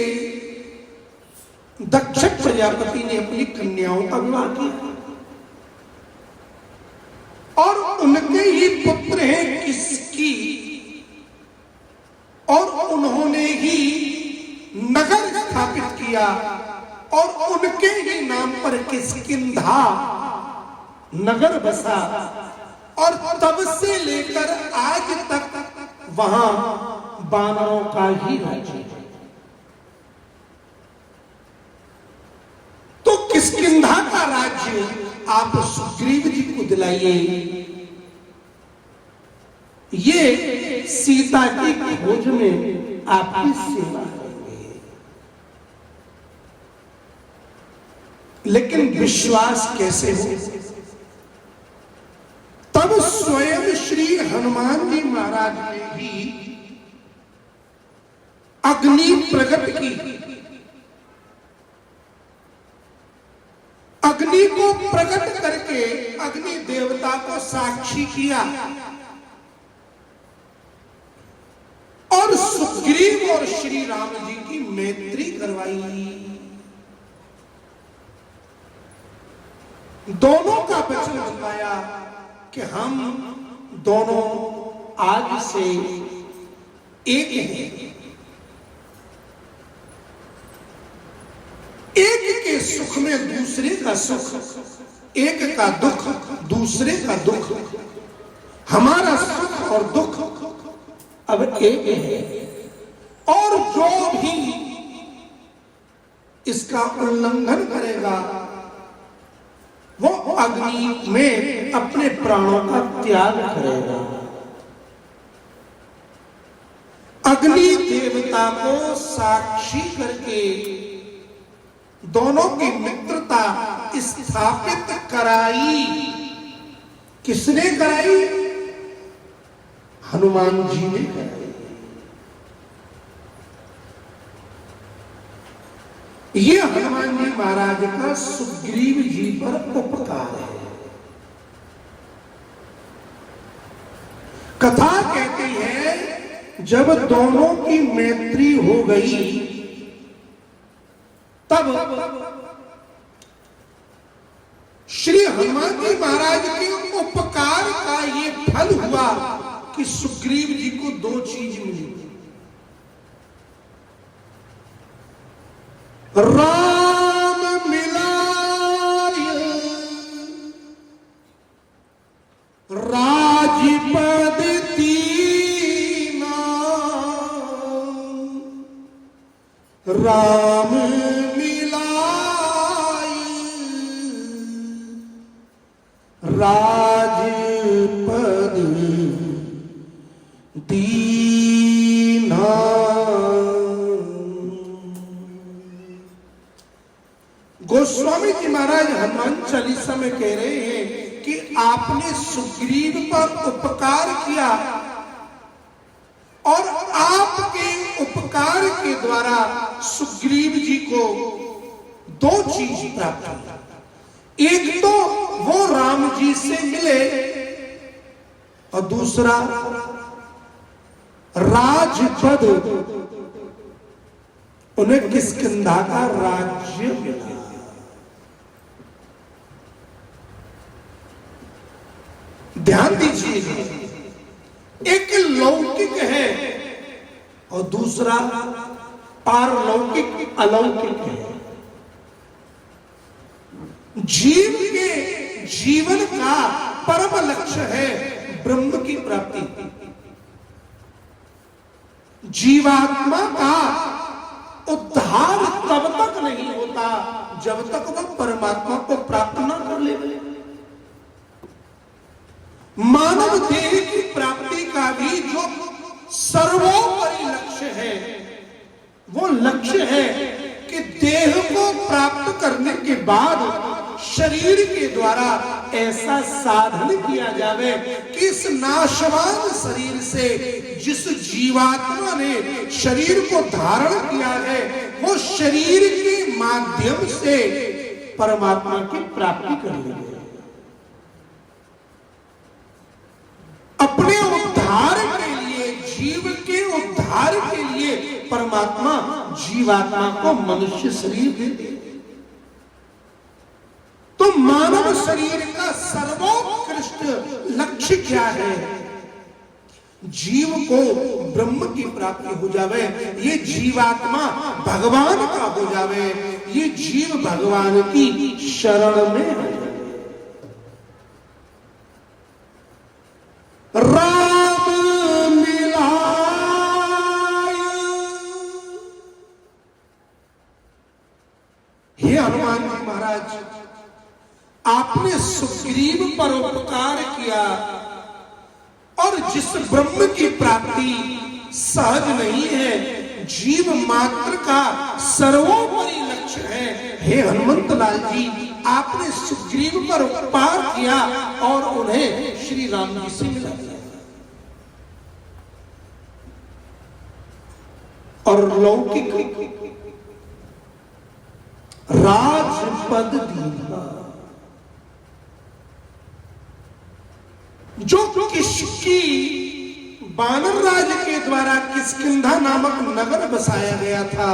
दक्ष प्रजापति ने अपनी कन्याओं का विवाह किया और उनके ही पुत्र हैं किसकी, और उन्होंने ही नगर स्थापित किया और उनके ही नाम पर किष्किंधा नगर बसा और तब से लेकर आज तक वहां बानरों का ही राज्य है। तो किष्किंधा का राज्य आप सुग्रीव जी को दिलाइए, ये सीता की खोज में आपकी सेवा करेंगे। लेकिन विश्वास कैसे हो? तब स्वयं श्री हनुमान जी महाराज ने भी अग्नि प्रकट की, अग्नि को प्रकट करके अग्नि देवता को साक्षी किया और सुग्रीव और श्री राम जी की मैत्री करवाई। दोनों का वचन बताया कि हम दोनों आज से एक हैं, एक के सुख में दूसरे का सुख, एक का दुख दूसरे का दुख, हमारा सुख और दुख अब एक है। और जो भी इसका उल्लंघन करेगा वो अग्नि में अपने प्राणों का त्याग करेगा। अग्नि देवता को साक्षी करके दोनों की मित्रता स्थापित कराई। किसने कराई? हनुमान जी ने कराई। ये हनुमान जी महाराज का सुग्रीव जी पर उपकार है। कथा कहती है जब दोनों की मैत्री हो गई तब श्री हनुमान जी महाराज के उपकार का ये फल हुआ कि सुग्रीव जी को दो चीज मिली। राम मिलाय राजपद दीना, राम मिलाय राजपद दीना। गोस्वामी जी महाराज हनुमान चालीसा में कह रहे हैं कि आपने सुग्रीव पर उपकार किया और आपके उपकार के द्वारा सुग्रीव जी को दो चीज प्राप्त हुई। एक तो वो राम जी से मिले और दूसरा राजपद, उन्हें किष्किंधा का राज्य मिला। ध्यान दीजिए, एक लौकिक है और दूसरा पारलौकिक अलौकिक है। जीव के जीवन का परम लक्ष्य है ब्रह्म की प्राप्ति। जीवात्मा का उद्धार तब तक नहीं होता जब तक वह परमात्मा को प्राप्त न कर ले। मानव देह की प्राप्ति का भी जो सर्वोपरि लक्ष्य है वो लक्ष्य है कि देह को प्राप्त करने के बाद शरीर के द्वारा ऐसा साधन किया जावे कि इस नाशवान शरीर से जिस जीवात्मा ने शरीर को धारण किया है वो शरीर के माध्यम से परमात्मा की प्राप्ति कर ले। अपने उद्धार के लिए, जीव के उद्धार के लिए परमात्मा जीवात्मा को मनुष्य शरीर दे दे। तो मानव शरीर का सर्वोत्कृष्ट लक्ष्य क्या है? जीव को ब्रह्म की प्राप्ति हो जावे, ये जीवात्मा भगवान का हो जावे, ये जीव भगवान की शरण में आ जावे। राम मिलाय, हे हनुमान जी महाराज, आपने सुग्रीव पर उपकार किया और जिस ब्रह्म की प्राप्ति सहज नहीं है, जीव मात्र का सर्वोपरि लक्ष्य है, हे हनुमंत लाल जी, आपने सुग्रीव पर उपकार किया और उन्हें श्री राम जी से मिला दिया और लौकिक राजपद दिया, जो किसकी बानर राज के द्वारा किष्किंधा नामक नगर बसाया गया था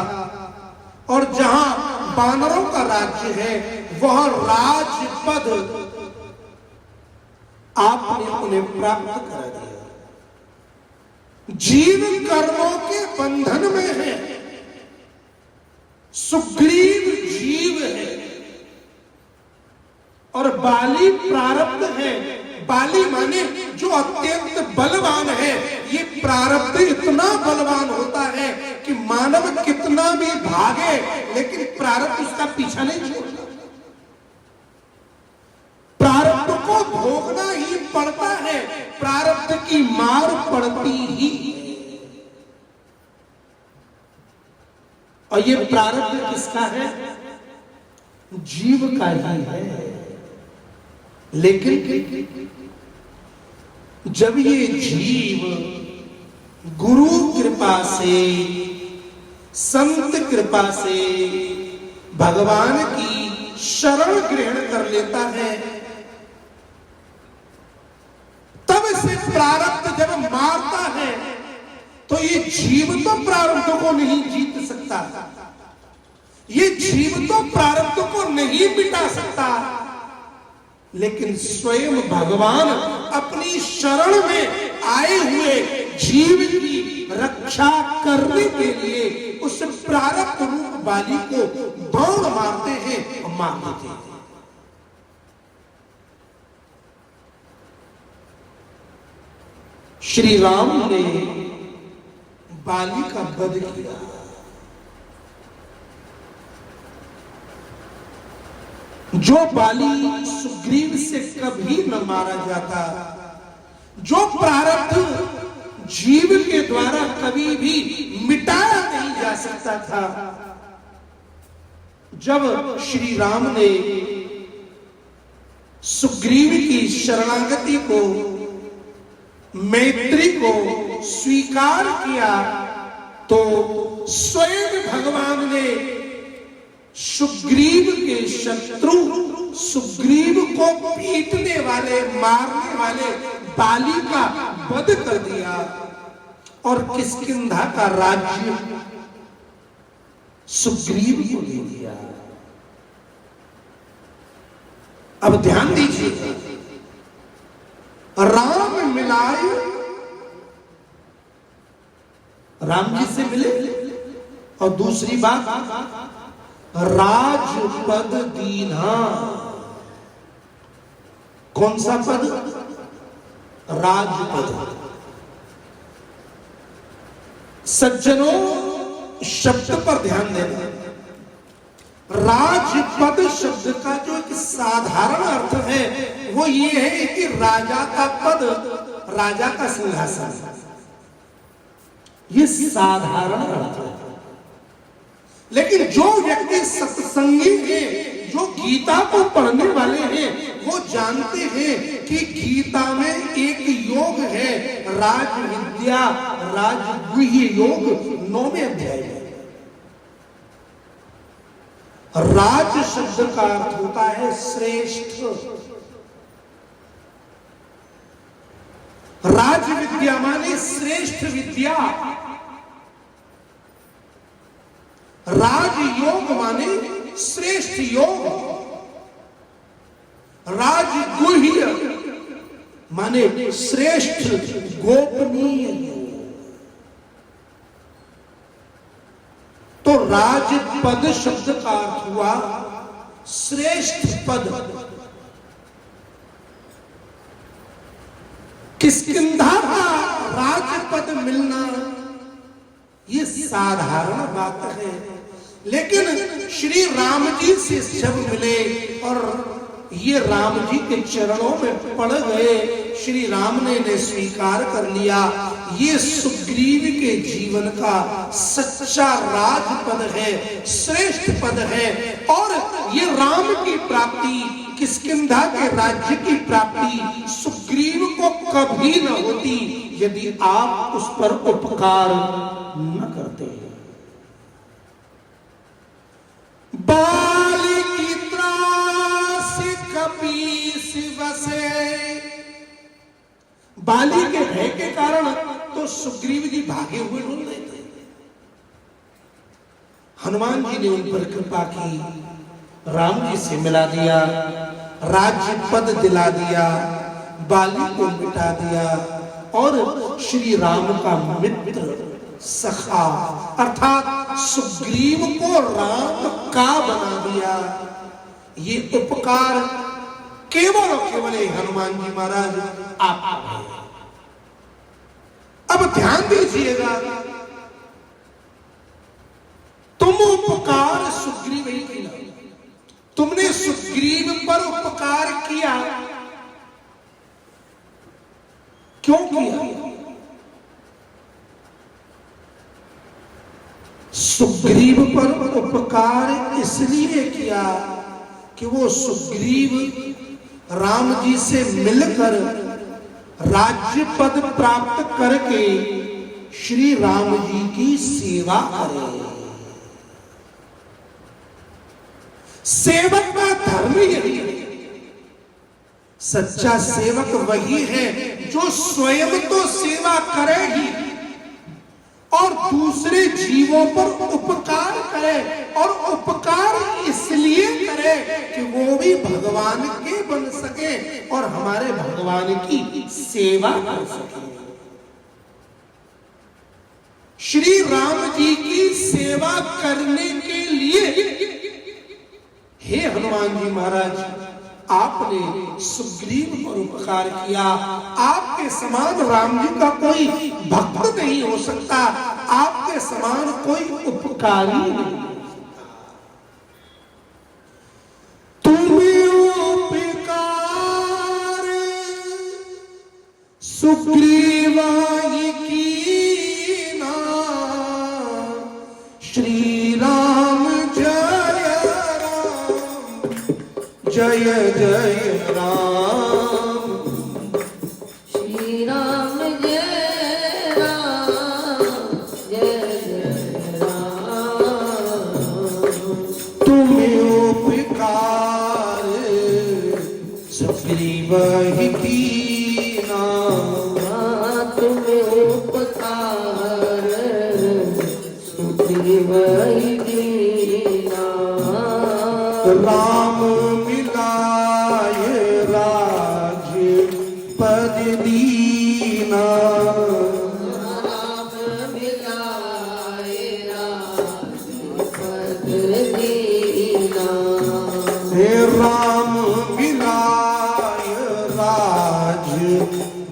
और जहां बानरों का राज्य है, वह राजपद आपने उन्हें प्राप्त करा दिया। जीव कर्मों के बंधन में है, सुग्रीव जीव है और बाली प्रारब्ध है। बाली माने जो अत्यंत बलवान है। ये प्रारब्ध इतना बलवान होता है कि मानव कितना भी भागे लेकिन प्रारब्ध उसका पीछा नहीं छोड़ता। प्रारब्ध को भोगना ही पड़ता है, प्रारब्ध की मार पड़ती ही। और ये प्रारब्ध किसका है? जीव का ही है। लेकिन जब ये जीव गुरु कृपा से, संत कृपा से भगवान की शरण ग्रहण कर लेता है, तब से प्रारब्ध जब मारता है तो ये जीव तो प्रारब्ध को नहीं जीत सकता, ये जीव तो प्रारब्ध को नहीं मिटा सकता, लेकिन स्वयं भगवान अपनी शरण में आए हुए जीव की रक्षा करने के लिए उस प्रारब्ध रूप बाली को बाण मारते हैं और मार देते हैं। श्री राम ने बाली का वध किया। जो बाली सुग्रीव से कभी न मारा जाता, जो प्रारब्ध जीव के द्वारा कभी भी मिटाया नहीं जा सकता था, जब श्री राम ने सुग्रीव की शरणागति को, मैत्री को स्वीकार किया, तो स्वयं भगवान ने सुग्रीव के शत्रु, सुग्रीव को पीटने वाले, मारने वाले बाली का वध कर दिया और किष्किंधा का राज्य सुग्रीव को दे दिया। अब ध्यान दीजिए, राम मिलाए, राम जी से मिले, और दूसरी बात राजपद दीना। कौन सा पद? राजपद। सज्जनों, शब्द पर ध्यान देना। राजपद शब्द का जो एक साधारण अर्थ है वो ये है कि राजा का पद, राजा का सिंहासन, ये साधारण अर्थ है। लेकिन जो व्यक्ति सत्संगी है, जो गीता को पढ़ने वाले हैं, वो जानते हैं कि गीता में एक योग है, राज विद्या राजगुह्य योग, 9वें अध्याय में। राज शब्द का अर्थ होता है श्रेष्ठ। राज विद्या माने श्रेष्ठ विद्या, राजयोग माने श्रेष्ठ योग। राजगुह्य माने श्रेष्ठ गोपनीय। तो राजपद शब्द का अर्थ हुआ श्रेष्ठ पद। किष्किंधा का राजपद मिलना ये साधारण बात है, लेकिन श्री राम जी से जब मिले और ये राम जी के चरणों में पड़ गए, श्री राम ने इन्हें स्वीकार कर लिया। ये सुग्रीव के जीवन का सच्चा राजपद है, श्रेष्ठ पद है। और ये राम की प्राप्ति, किष्किंधा के राज्य की प्राप्ति सुग्रीव को कभी न होती यदि आप उस पर उपकार न करते। बाल की त्रास कपीस बसे, बाली के भय के कारण तो सुग्रीव जी भागे हुए ढूंढ रहे थे। हनुमान जी ने उन पर कृपा की, राम जी से मिला दिया, राज्य पद दिला दिया, बाली को मिटा दिया और श्री राम का मित्र सखा अर्थात सुग्रीव को राम का बना दिया। ये उपकार केवल और केवल हनुमान जी महाराज आप। अब ध्यान दीजिएगा, तुम उपकार सुग्रीव ही किया, तुमने सुग्रीव पर उपकार किया। क्यों किया? सुग्रीव पर उपकार इसलिए किया कि वो सुग्रीव राम जी से मिलकर राज्य पद प्राप्त करके श्री राम जी की सेवा करे। सेवक का धर्म यही है। सच्चा सेवक वही है जो स्वयं तो सेवा करे ही और दूसरे जीवों पर उपकार करे, और उपकार इसलिए करे कि वो भी भगवान के बन सके और हमारे भगवान की सेवा कर सके। श्री राम जी की सेवा करने के लिए हे हनुमान जी महाराज, आपने सुग्रीव पर उपकार किया। आपके समान राम जी का कोई भक्त नहीं हो सकता, आपके समान कोई उपकारी नहीं। तुम्हें उपकार सुग्रीवाई कीना, श्री राम जय जय राम, श्री राम जय राम, जय जय राम। तुम्हें उपकार सुग्रीव ही कीना, तुम्हें उपकार सुग्रीव ही कीना। राम पद दीना, राम मिलाए पद दीना। हे राम मिलाए राज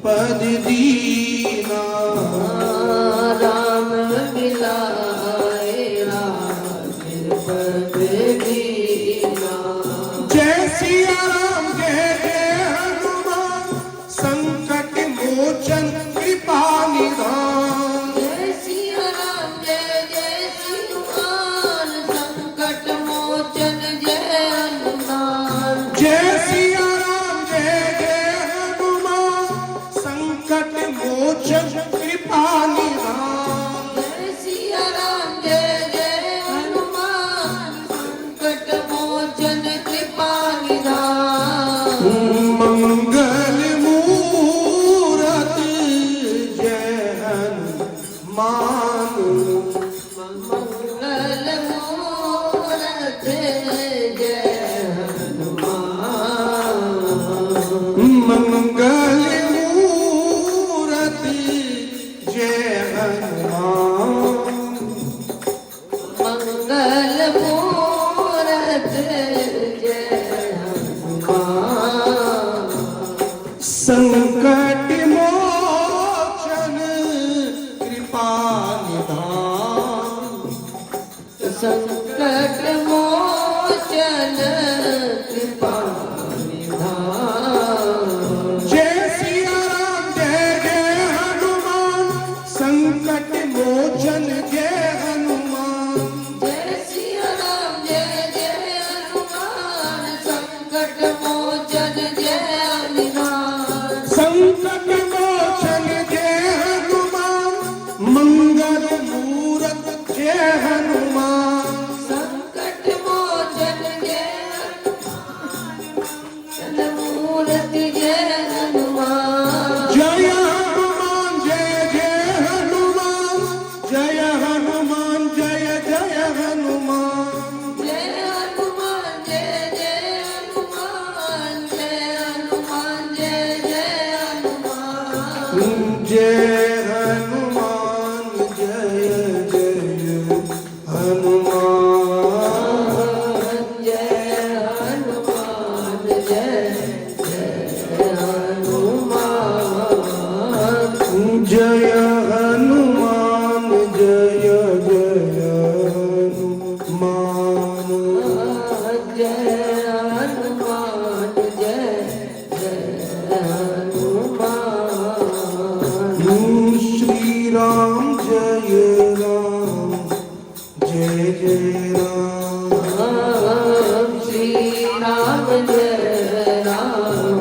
पद दीना, राम मिलाए राज पद दीना। जय सिया राम जय मोचन कृपा निधान, जय सिया राम जय जय हनुमान, संकट मोचन जय हनुमान। जय सिया राम जय जय हनुमान, संकट मोचन कृपा निधान। जय सिया राम जय जय हनुमान, संकट मोचन कृपा निधान। मंगल मंगल मूरत जय हनुमान। धाम। संकट मोचन कृपा निधान। जय सिया राम जय जय हनुमान, संकट मोचन जय हनुमान। जय सिया राम जय जय हनुमान, संकट मोचन जय हनुमान। संकट मोचन जय हनुमान, मंगल मूरत जय हनुमान। संकट मोचन जय हनुमान, मूर्ति जय हनुमान। जय हनुमान जय जय हनुमान, जय हनुमान जय जय हनुमान। जय हनुमान जय जय हनुमान, जय हनुमान जय जय हनुमान। जय हनुमान जय जय हनुमान। जय हनुमान जय जय हनुमान। जय हनुमान जय जय हनुमान। जय हनुमान जय जय हनुमान। श्री राम जय राम जय जय राम। श्री राम जय राम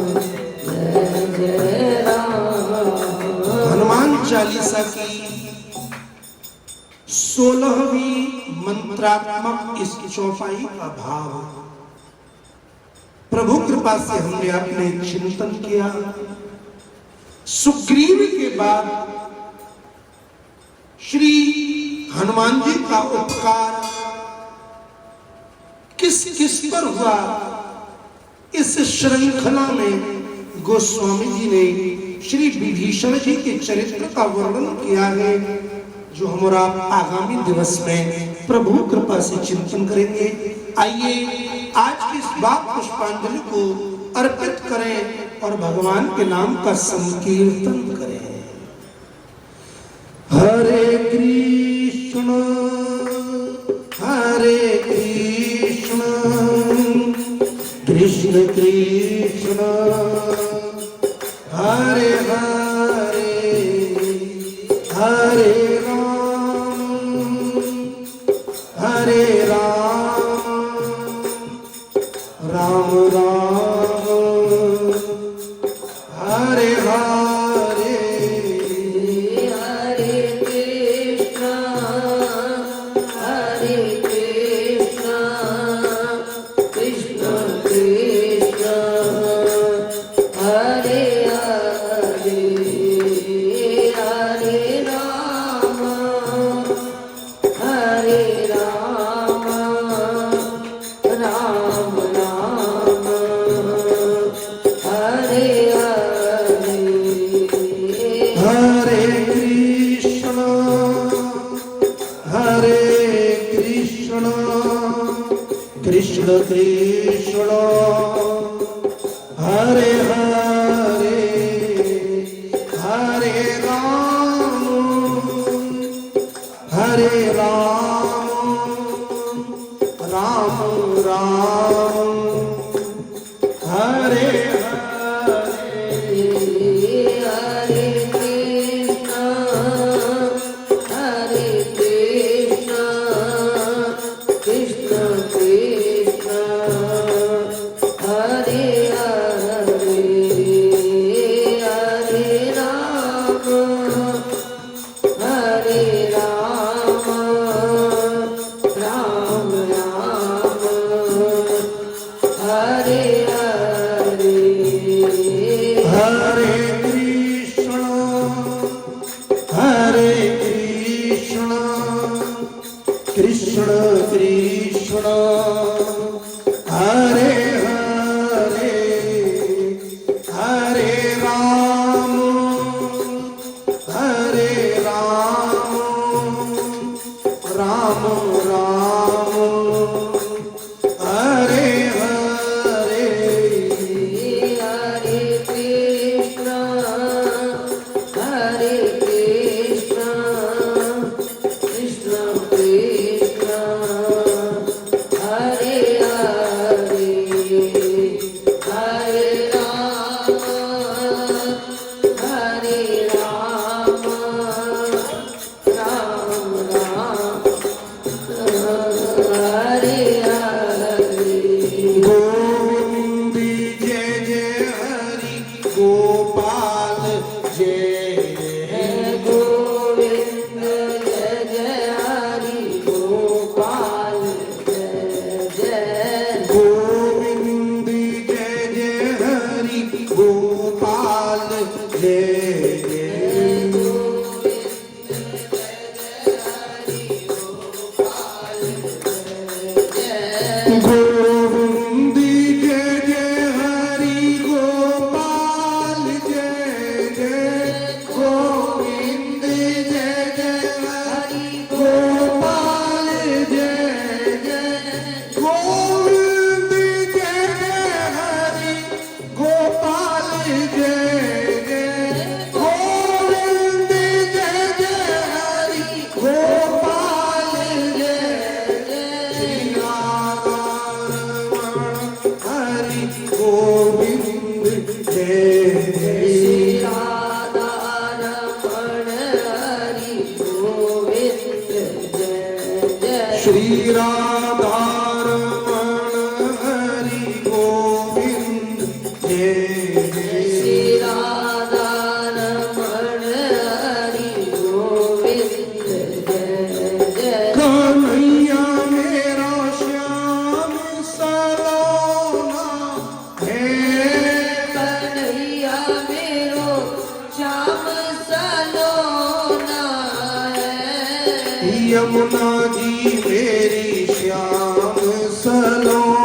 जय जय राम। हनुमान चालीसा की 16वीं मंत्रात्मक इस चौपाई का भाव, प्रभु कृपा से हमने अपने चिंतन किया। सुग्रीव के बाद श्री हनुमान जी का उपकार किस किस पर हुआ, इस श्रृंखला में गोस्वामी जी ने श्री विभीषण जी के चरित्र का वर्णन किया है, जो हम और आप आगामी दिवस में प्रभु कृपा से चिंतन करेंगे। आइए आज की इस बात पुष्पांजलि को अर्पित करें और भगवान के नाम का संकीर्तन करें। हरे कृष्ण कृष्ण कृष्ण हरे हरे, हरे राम राम राम हरे हरे। हरे कृष्ण कृष्ण कृष्ण हरे हरे, हरे राम राम राम हरे हरे। हरे कृष्ण कृष्ण कृष्ण हरे हरे, हरे राम राम राम हरे हरे। हरे कृष्ण कृष्ण कृष्ण हरे हरे, हरे राम राम राम हरे हरे। हरे कृष्ण कृष्ण कृष्ण हरे हरे, हरे राम राम राम हरे हरे। हरे कृष्ण गोविंद जय जय हरि गोपाल जय जय गोविंद जय जय हरि गोपाल जय जय गोविंद जय जय हरि गोपाल जय जय गोविंद जय जय हरि गोपाल जय जय श्री राधा हरि गोविंद जय जय राधा रमण हरि गोविंद जय जय श्री राधा रमण हरि गोविंद जय जय श्री राधा रमण हरि गोविंद जय जय कन्हैया मेरा श्याम सलोना है कन्हैया मेरो श्याम सलोना है यमुना जी मेरी श्याम सलोना